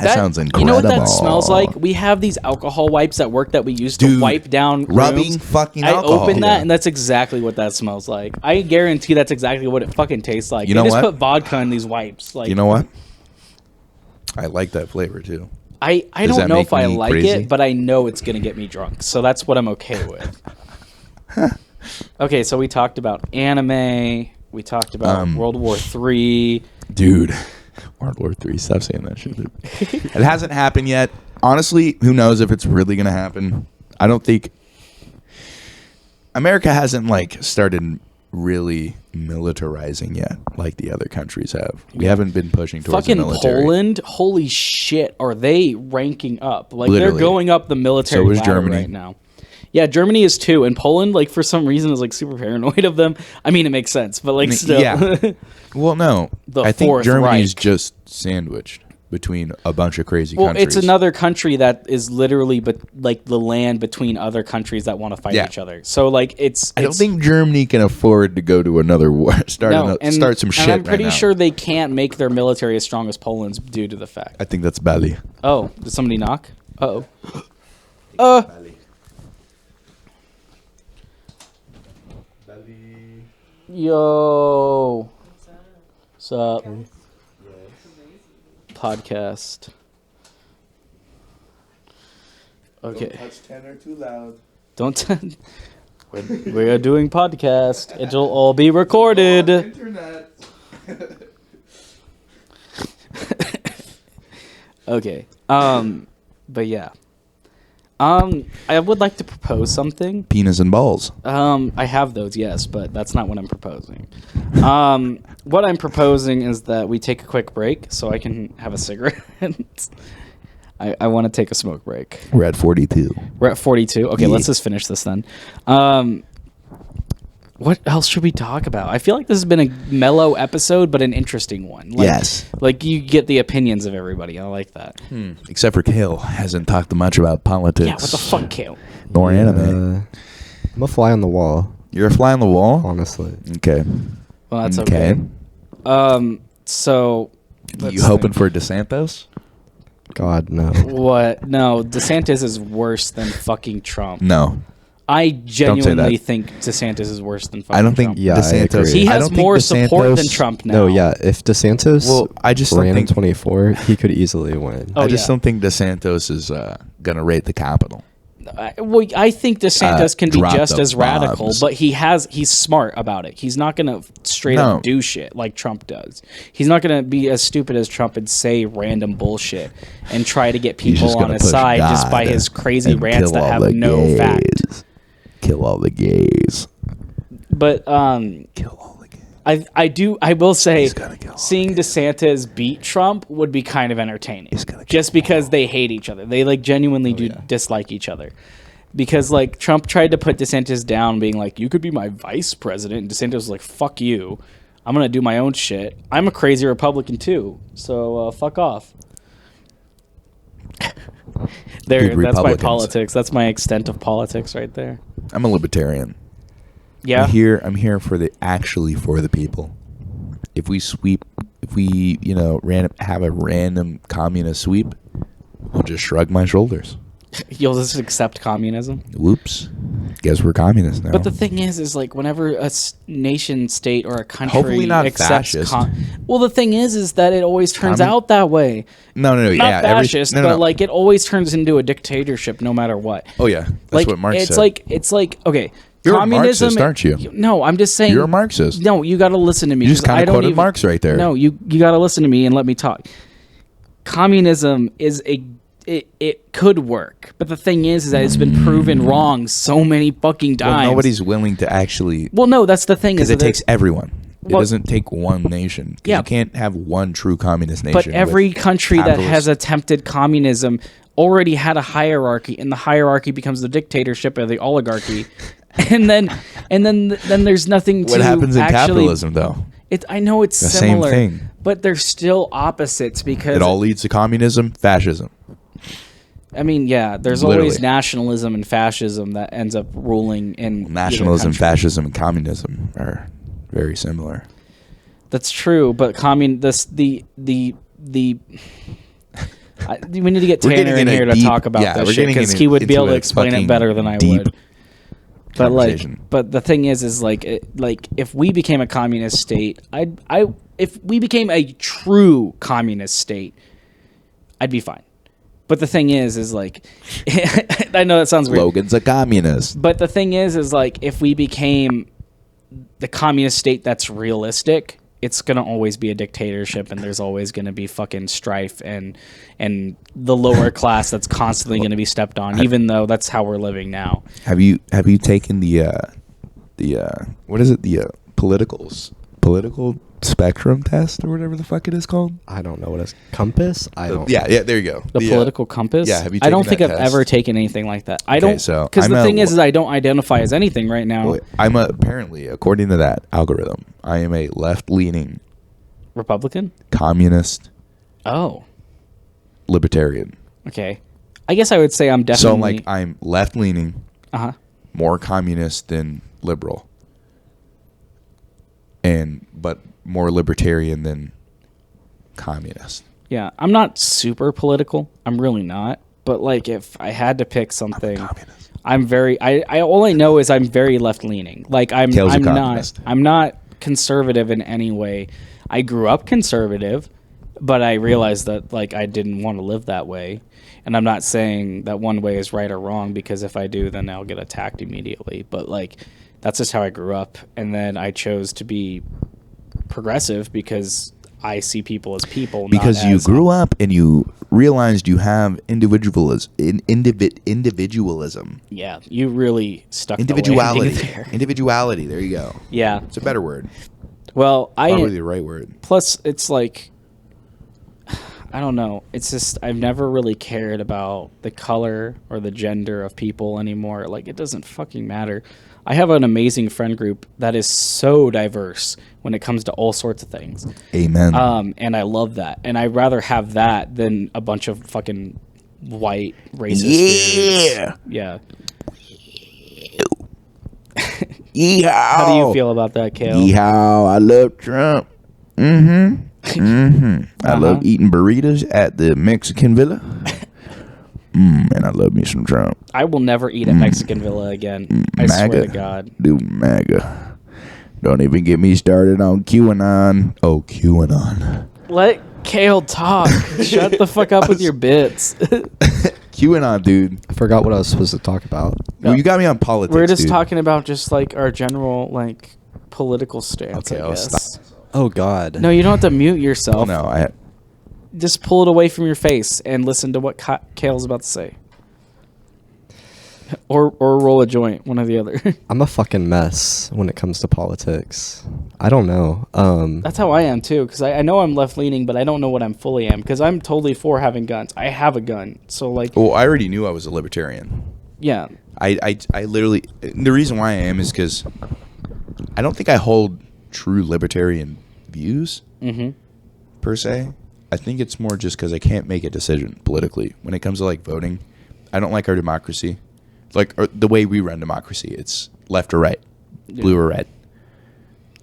That sounds incredible. You know what that smells like? We have these alcohol wipes at work that we use to Dude, wipe down rubbing rooms. fucking I alcohol. open that, Yeah. and that's exactly what that smells like. I guarantee that's exactly what it fucking tastes like. You They know just what? put vodka in these wipes. Like, You know what? I like that flavor too. I Does don't that know make if I me like crazy? it, but I know it's gonna get me drunk. So that's what I'm okay with. Okay, so we talked about anime. We talked about World War III. Dude, World War III. Stop saying that shit. Dude. It hasn't happened yet. Honestly, who knows if it's really gonna happen? I don't think America hasn't like started really militarizing yet, like the other countries have. We haven't been pushing towards Fucking the military. Poland, holy shit, are they ranking up? Like Literally. they're going up the military So is ladder Germany. right now. Yeah, Germany is too, and Poland, like for some reason, is like super paranoid of them. I mean, it makes sense, but like still, Yeah. Well, no, The I think Fourth Germany's Reich. just sandwiched between a bunch of crazy well, countries. it's another country that is literally, but like the land between other countries that want to fight Yeah. each other. So like I don't think Germany can afford to go to another war. Start some shit. And I'm pretty right now. sure they can't make their military as strong as Poland's due to the fact. I think that's Bali. Oh, did somebody knock? Uh-oh. Yo. What's up? Podcast. Okay. touch tenor too loud. Don't. We are doing podcast. It'll all be recorded. Internet. Okay. But yeah. I would like to propose something. Penis and balls. I have those, yes, but that's not what I'm proposing. What I'm proposing is that we take a quick break so I can have a cigarette. I want to take a smoke break. We're at 42. We're at 42. Okay, Yeah. let's just finish this then. What else should we talk about? I feel like this has been a mellow episode, but an interesting one. Like, Yes. Like you get the opinions of everybody. I like that. Except for Kale, hasn't talked much about politics. Yeah, what the fuck, Kale? Nor anime. I'm a fly on the wall, You're a fly on the wall? honestly. Okay. Well, that's okay. So... You let's hoping think. for DeSantos? God, no. What? No, DeSantis is worse than fucking Trump. No. I genuinely that. think DeSantis is worse than fucking I don't think Trump. Yeah, I DeSantos. agree. He I has don't think more support than DeSantos- Trump now. No, yeah. If DeSantis Well, I just don't ran in think- 24, he could easily win. Oh, I just yeah. don't think DeSantos is going to rate the Capitol. I think DeSantis can be drop just the as radical, bombs. but he's smart about it. He's not gonna straight No. up do shit like Trump does. He's not gonna be as stupid as Trump and say random bullshit and try to get He's people just on gonna his push side just by God his crazy and rants kill that all have the no fact. gays. Kill all the gays. But Kill all the gays. I will say He's gonna kill all seeing DeSantis beat Trump would be kind of entertaining. He's gonna Just kill because they hate each other. They like genuinely dislike each other. Because like Trump tried to put DeSantis down being like, you could be my vice president, and DeSantis was like, fuck you. I'm gonna do my own shit. I'm a crazy Republican too. So fuck off. There, Dude, that's my Republicans. politics. That's my extent of politics right there. I'm a libertarian. Yeah. I'm here for the people. If we have a random communist sweep, I'll just shrug my shoulders. You'll just accept communism. Whoops. Guess we're communists now. But the thing is like whenever a nation state or a country Hopefully not accepts fascist. well, the thing is that it always turns out that way. no, Not yeah, fascist, no. but like it always turns into a dictatorship no matter what. Oh yeah, that's Like what Marx it's said. it's like okay, You're a communism. Marxist, aren't you? No, I'm just saying. You're a Marxist. No, you got to listen to me. You just 'cause kind I of don't quoted even- Marx right there. No, you got to listen to me and let me talk. Communism is it could work, but the thing is that it's been proven wrong so many fucking times. Well, nobody's willing to actually. Well, no, that's the thing. Because Is it that takes everyone. It Well- doesn't take one nation. Yeah. You can't have one true communist nation. But every with country that has capitalist- attempted communism already had a hierarchy, and the hierarchy becomes the dictatorship or the oligarchy, and then there's nothing to What happens in actually, capitalism, though? I know it's The same similar, thing. but they're still opposites because It all leads to communism, fascism. I mean, yeah, there's Literally. always nationalism and fascism that ends up ruling in either Nationalism, country. fascism, and communism are very similar. That's true, but we need to get We're Tanner getting in in a here to deep- talk about yeah, this we're shit getting because in he would be into able to a explain it fucking better than I deep would. But conversation. but the thing is like if we became a communist state, if we became a true communist state, I'd be fine. But the thing is like, I know that sounds weird. Logan's a communist. But the thing is like, if we became the communist state that's realistic, it's going to always be a dictatorship, and there's always going to be fucking strife and the lower class that's constantly going to be stepped on, even though that's how we're living now. Have you taken the what is it, the political spectrum test or whatever the fuck it is called? I don't know what it's compass. I don't. Yeah, there you go. The political compass? yeah, have you I don't taken think that I've test? ever taken anything like that. I Okay, don't, so because the I'm thing a- is I don't identify as anything right now. Well, apparently, according to that algorithm, I am a left-leaning Republican? communist Oh, libertarian. okay. I guess I would say I'm definitely. So, like, I'm left-leaning, Uh-huh. more communist than liberal, but more libertarian than communist. Yeah, I'm not super political. I'm really not. But like, if I had to pick something, communist. I'm very. I all I know is I'm very left leaning. Like Kale's a I'm not. communist. I'm not conservative in any way. I grew up conservative, but I realized that like I didn't want to live that way. And I'm not saying that one way is right or wrong, because if I do, then I'll get attacked immediately. But like, that's just how I grew up. And then I chose to be progressive because I see people as people. Because not you as, grew up and you realized you have individualism. Yeah, you really stuck Individuality. the landing there. Individuality. There you go. Yeah. It's a better word. Well, Probably the right word. plus it's like, I don't know. It's just I've never really cared about the color or the gender of people anymore. Like, it doesn't fucking matter. I have an amazing friend group that is so diverse when it comes to all sorts of things. Amen. And I love that. And I'd rather have that than a bunch of fucking white racist dudes. Yeah. Yeehaw. How do you feel about that, Kale? Yeehaw. I love Trump. I love eating burritos at the Mexican Villa. And I love me some Trump. I will never eat at Mexican Villa again. I swear to God. Dude, MAGA. Don't even get me started on QAnon. Oh, QAnon. Let Kale talk. Shut the fuck up with your bits. QAnon, dude. I forgot what I was supposed to talk about. Well, you got me on politics, We're just dude. talking about just like our general like political stance. Okay, I I'll guess. stop. Oh God. No, you don't have to mute yourself. No, I... Just pull it away from your face and listen to what Kale's about to say. Or roll a joint, one or the other. I'm a fucking mess when it comes to politics. I don't know. That's how I am too, because I know I'm left leaning, but I don't know what I'm fully am, because I'm totally for having guns. I have a gun, so like, Well, I already knew I was a libertarian. yeah, I literally... The reason why I am is because I don't think I hold true libertarian views, per se. I think it's more just because I can't make a decision politically. When it comes to, like, voting, I don't like our democracy. Like, the way we run democracy, it's left or right, blue or red.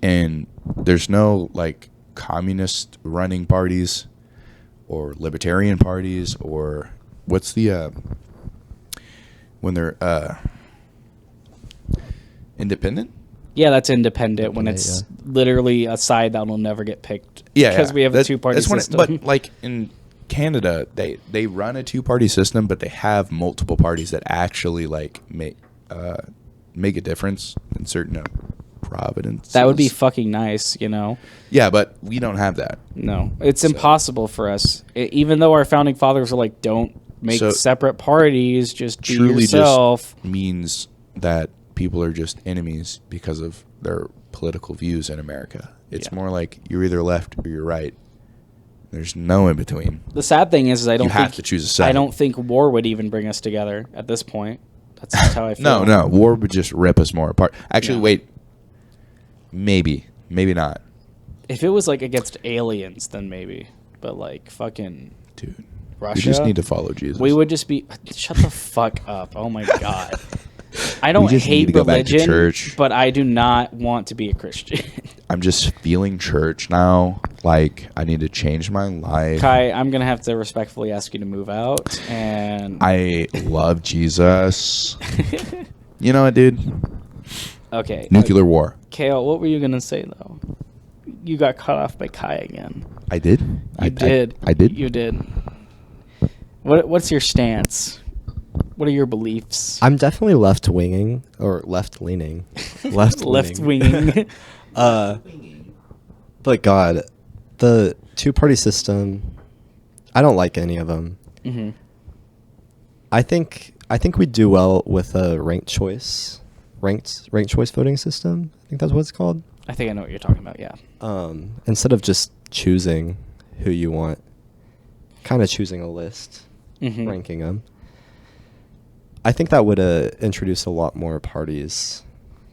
And there's no, like, communist running parties or libertarian parties or what's the when they're independent. Yeah, that's independent when Independent, it's literally a side that will never get picked. Yeah, because we have a two-party system. But like in Canada, they run a two-party system, but they have multiple parties that actually like make a difference in certain provinces. That would be fucking nice, you know. Yeah, but we don't have that. No, it's impossible for us. Even though our founding fathers were like, "Don't make separate parties, just be Truly yourself." just means that people are just enemies because of their political views in America. It's more like you're either left or you're right. There's no in between. The sad thing is I don't You think have to choose a side. I don't think war would even bring us together at this point. That's just how I feel. No, war would just rip us more apart. Actually, Yeah. wait. Maybe not. If it was like against aliens, then maybe. But like fucking Dude. Russia, We just need to follow Jesus. we would just be. Shut the fuck up! Oh my god. I don't just need hate to go back to religion, church. but I do not want to be a Christian. I'm just feeling church now. Like, I need to change my life. Kai, I'm gonna have to respectfully ask you to move out, and I love Jesus. You know what, dude? okay. Nuclear war. Kale, what were you gonna say though? You got cut off by Kai again. I did. You did. I did. You did. What's your stance? What are your beliefs? I'm definitely left winging or left leaning. Left winging. But God, the two-party system, I don't like any of them. Mm-hmm. I think we'd do well with a ranked choice voting system. I think that's what it's called. I think I know what you're talking about. Yeah. Instead of just choosing who you want, kind of choosing a list, Mm-hmm. ranking them. I think that would introduce a lot more parties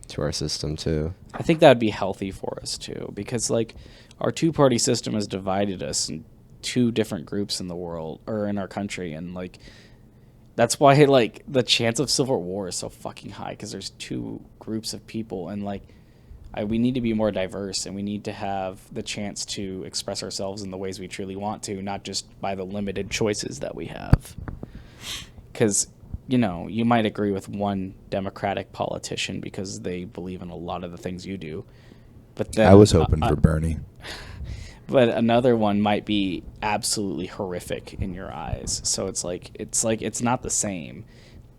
to our system too. I think that would be healthy for us too, because like our two-party system has divided us in two different groups in the world or in our country, and like that's why like the chance of civil war is so fucking high, because there's two groups of people, and like we need to be more diverse, and we need to have the chance to express ourselves in the ways we truly want to, not just by the limited choices that we have. Because you know, you might agree with one Democratic politician because they believe in a lot of the things you do, but then I was hoping for Bernie. But another one might be absolutely horrific in your eyes. So it's not the same.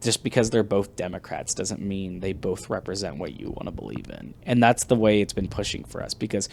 Just because they're both Democrats doesn't mean they both represent what you want to believe in. And that's the way it's been pushing for us, because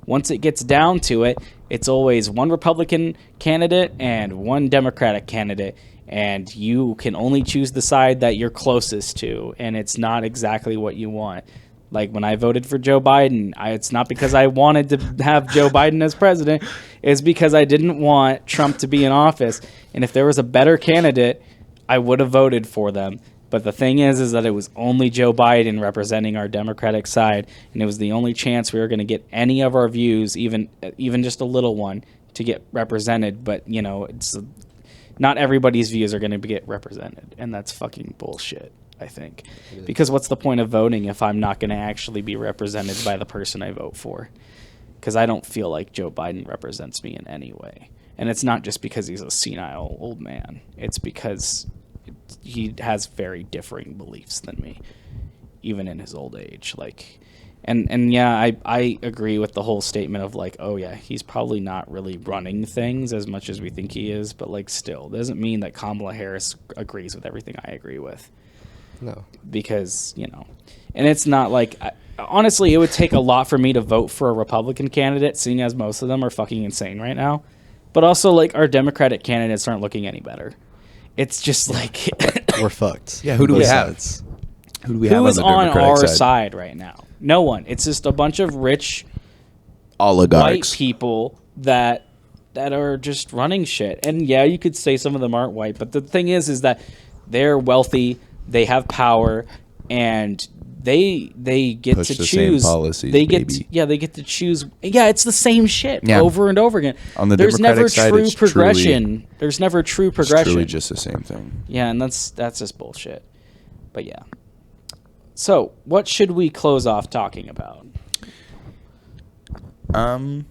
once it gets down to it, it's always one Republican candidate and one Democratic candidate, and you can only choose the side that you're closest to, and it's not exactly what you want. Like when I voted for Joe Biden, it's not because I wanted to have Joe Biden as president. It's because I didn't want Trump to be in office. And if there was a better candidate, I would have voted for them. But the thing is that it was only Joe Biden representing our Democratic side, and it was the only chance we were going to get any of our views, even just a little one, to get represented. But you know, not everybody's views are going to get represented, and that's fucking bullshit, I think. Because what's the point of voting if I'm not going to actually be represented by the person I vote for? Because I don't feel like Joe Biden represents me in any way. And it's not just because he's a senile old man. It's because he has very differing beliefs than me, even in his old age. Like, and yeah, I agree with the whole statement of like, oh yeah, he's probably not really running things as much as we think he is, but like still, doesn't mean that Kamala Harris agrees with everything I agree with. No. Because, you know, and it's not like, honestly, it would take a lot for me to vote for a Republican candidate, seeing as most of them are fucking insane right now. But also, like, our Democratic candidates aren't looking any better. It's just like... We're fucked. Yeah, who do we have? Who do we have is on the Democratic our side? side right now? No one. It's just a bunch of rich Oligarchs. white people that are just running shit. And yeah, you could say some of them aren't white, but the thing is that they're wealthy, they have power, and they get Push to the choose same policies, they get baby. they get to choose. Yeah, it's the same shit Yeah. over and over again. On the There's Democratic never side, true it's progression. There's never true It's progression. truly just the same thing. Yeah, and that's just bullshit. But yeah. So, what should we close off talking about? I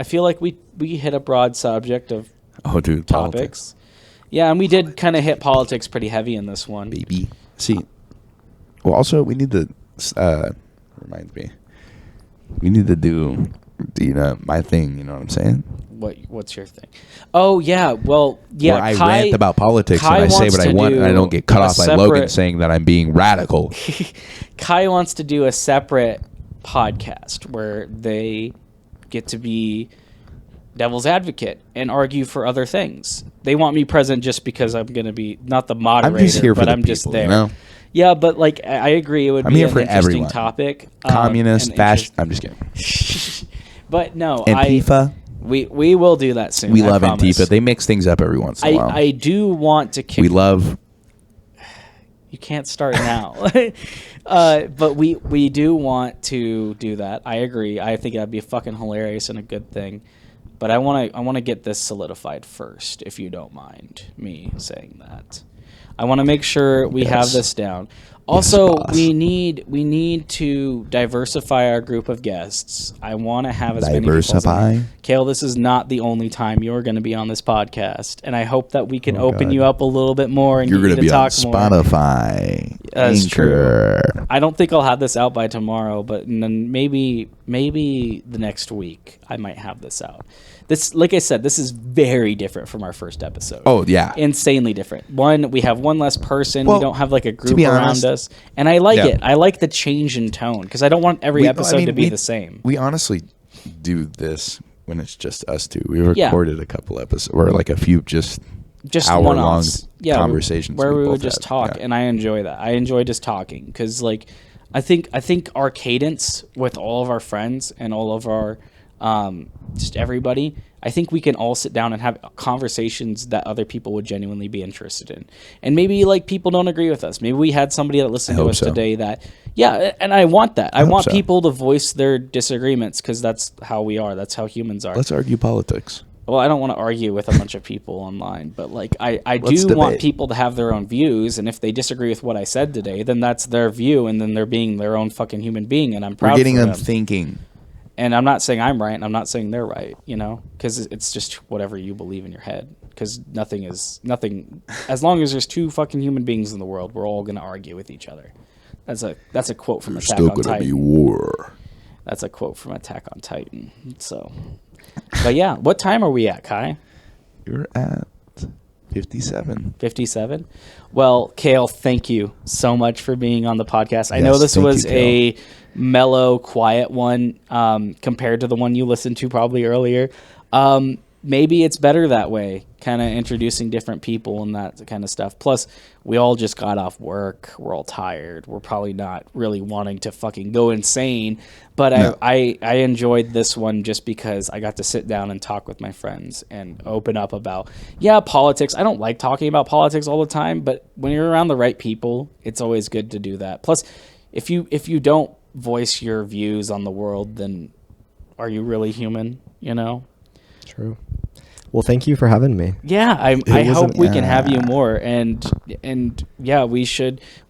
feel like we hit a broad subject of Oh, dude, topics. Yeah, and we did kind of hit politics pretty heavy in this one. Baby. See, well, also, we need to, reminds me, we need to do my thing, you know what I'm saying? What's your thing? Oh, yeah, well, yeah. Where I rant about politics and I say what I want and I don't get cut off by Logan saying that I'm being radical. Kai wants to do a separate podcast where they get to be devil's advocate and argue for other things. They want me present just because I'm going to be not the moderator, I'm just here but for I'm the just people, there. you know? Yeah, but like I agree, it would I'm be here an for interesting everyone. topic. Communist, fascist. I'm just kidding. But no, Antifa. We will do that soon. We I love promise. Antifa. They mix things up every once in a while. I do want to kick. We love. You can't start now. But we do want to do that. I agree. I think that'd be fucking hilarious and a good thing. But I want to get this solidified first, if you don't mind me saying that. I want to make sure we have this down. Also, we need to diversify our group of guests. I want to have as many people as Diversify? Kale, this is not the only time you're going to be on this podcast, and I hope that we can open you up a little bit more and You're going to be talk on more. Spotify. That's Anchor. true. I don't think I'll have this out by tomorrow, but then maybe the next week I might have this out. This, like I said, this is very different from our first episode. Oh, yeah. Insanely different. One, we have one less person. Well, we don't have like a group be around honest, us. And I like yeah. it. I like the change in tone because I don't want every episode to be the same. We honestly do this when it's just us two. We recorded a couple episodes or like a few just hour-long one-offs. conversations where we both would just had. talk, Yeah. and I enjoy that. I enjoy just talking because, like, I think our cadence with all of our friends and all of our just everybody, I think we can all sit down and have conversations that other people would genuinely be interested in. And maybe like people don't agree with us. Maybe we had somebody that listened to us today that, and I want that. I want people to voice their disagreements because that's how we are. That's how humans are. Let's argue politics. Well, I don't want to argue with a bunch of people online, but like I do want people to have their own views, and if they disagree with what I said today, then that's their view, and then they're being their own fucking human being, and I'm proud. We're getting for them them. thinking. And I'm not saying I'm right, and I'm not saying they're right, because it's just whatever you believe in your head. Because nothing. As long as there's two fucking human beings in the world, we're all gonna argue with each other. That's a quote from Attack on Titan. Still gonna be war. That's a quote from Attack on Titan. So, but yeah, what time are we at, Kai? You're at 57. 57. Well, Kale, thank you so much for being on the podcast. I Yes, know this thank was you, Kale. a mellow, quiet one compared to the one you listened to probably earlier. Maybe it's better that way, kind of introducing different people and that kind of stuff. Plus, we all just got off work. We're all tired. We're probably not really wanting to fucking go insane. But No. I enjoyed this one just because I got to sit down and talk with my friends and open up about, politics. I don't like talking about politics all the time, but when you're around the right people, it's always good to do that. Plus, if you don't voice your views on the world, then are you really human, True. Well, thank you for having me. Yeah, I hope we can have you more, and yeah, we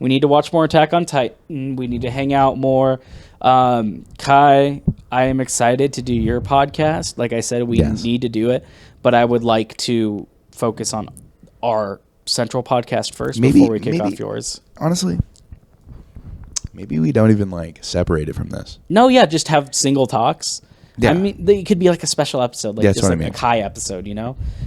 need to watch more Attack on Titan. We need to hang out more. Kai, I am excited to do your podcast. Like I said, we need to do it, but I would like to focus on our central podcast first before we kick off yours. Honestly, maybe we don't even separate it from this. No, just have single talks. Yeah. I mean, it could be like a special episode, That's just what like I mean. a Kai episode,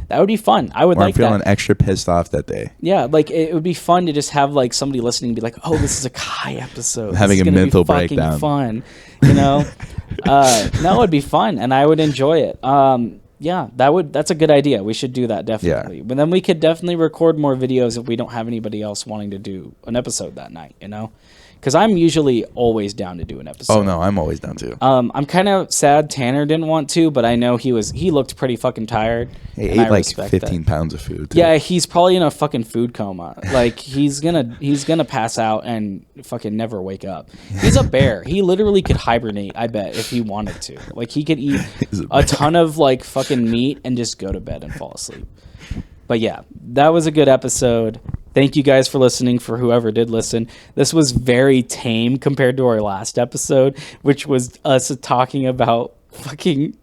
That would be fun. I would Or like I'm feeling that. extra pissed off that day. Yeah, it would be fun to just have somebody listening and be like, "Oh, this is a Kai episode." Having This is a gonna mental be fucking breakdown. Fun, No, it would be fun, and I would enjoy it. That's a good idea. We should do that definitely. Yeah. But then we could definitely record more videos if we don't have anybody else wanting to do an episode that night. Because I'm usually always down to do an episode. Oh no, I'm always down too. I'm kind of sad Tanner didn't want to, but I know he looked pretty fucking tired. He and I ate respect 15 that. pounds of food. Too. Yeah, he's probably in a fucking food coma. He's gonna pass out and fucking never wake up. He's a bear. He literally could hibernate, I bet, if he wanted to. He could eat a ton of fucking meat and just go to bed and fall asleep. But yeah, that was a good episode. Thank you guys for listening, for whoever did listen. This was very tame compared to our last episode, which was us talking about fucking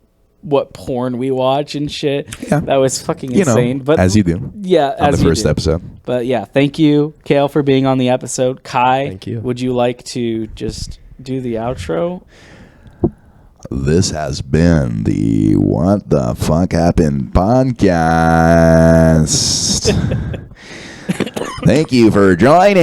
what porn we watch and shit. Yeah. That was fucking You know, insane. But as you do. Yeah, On as the you first do. episode. But yeah, thank you, Kale, for being on the episode. Kai, Thank you. Would you like to just do the outro? This has been the What the Fuck Happened podcast. Thank you for joining.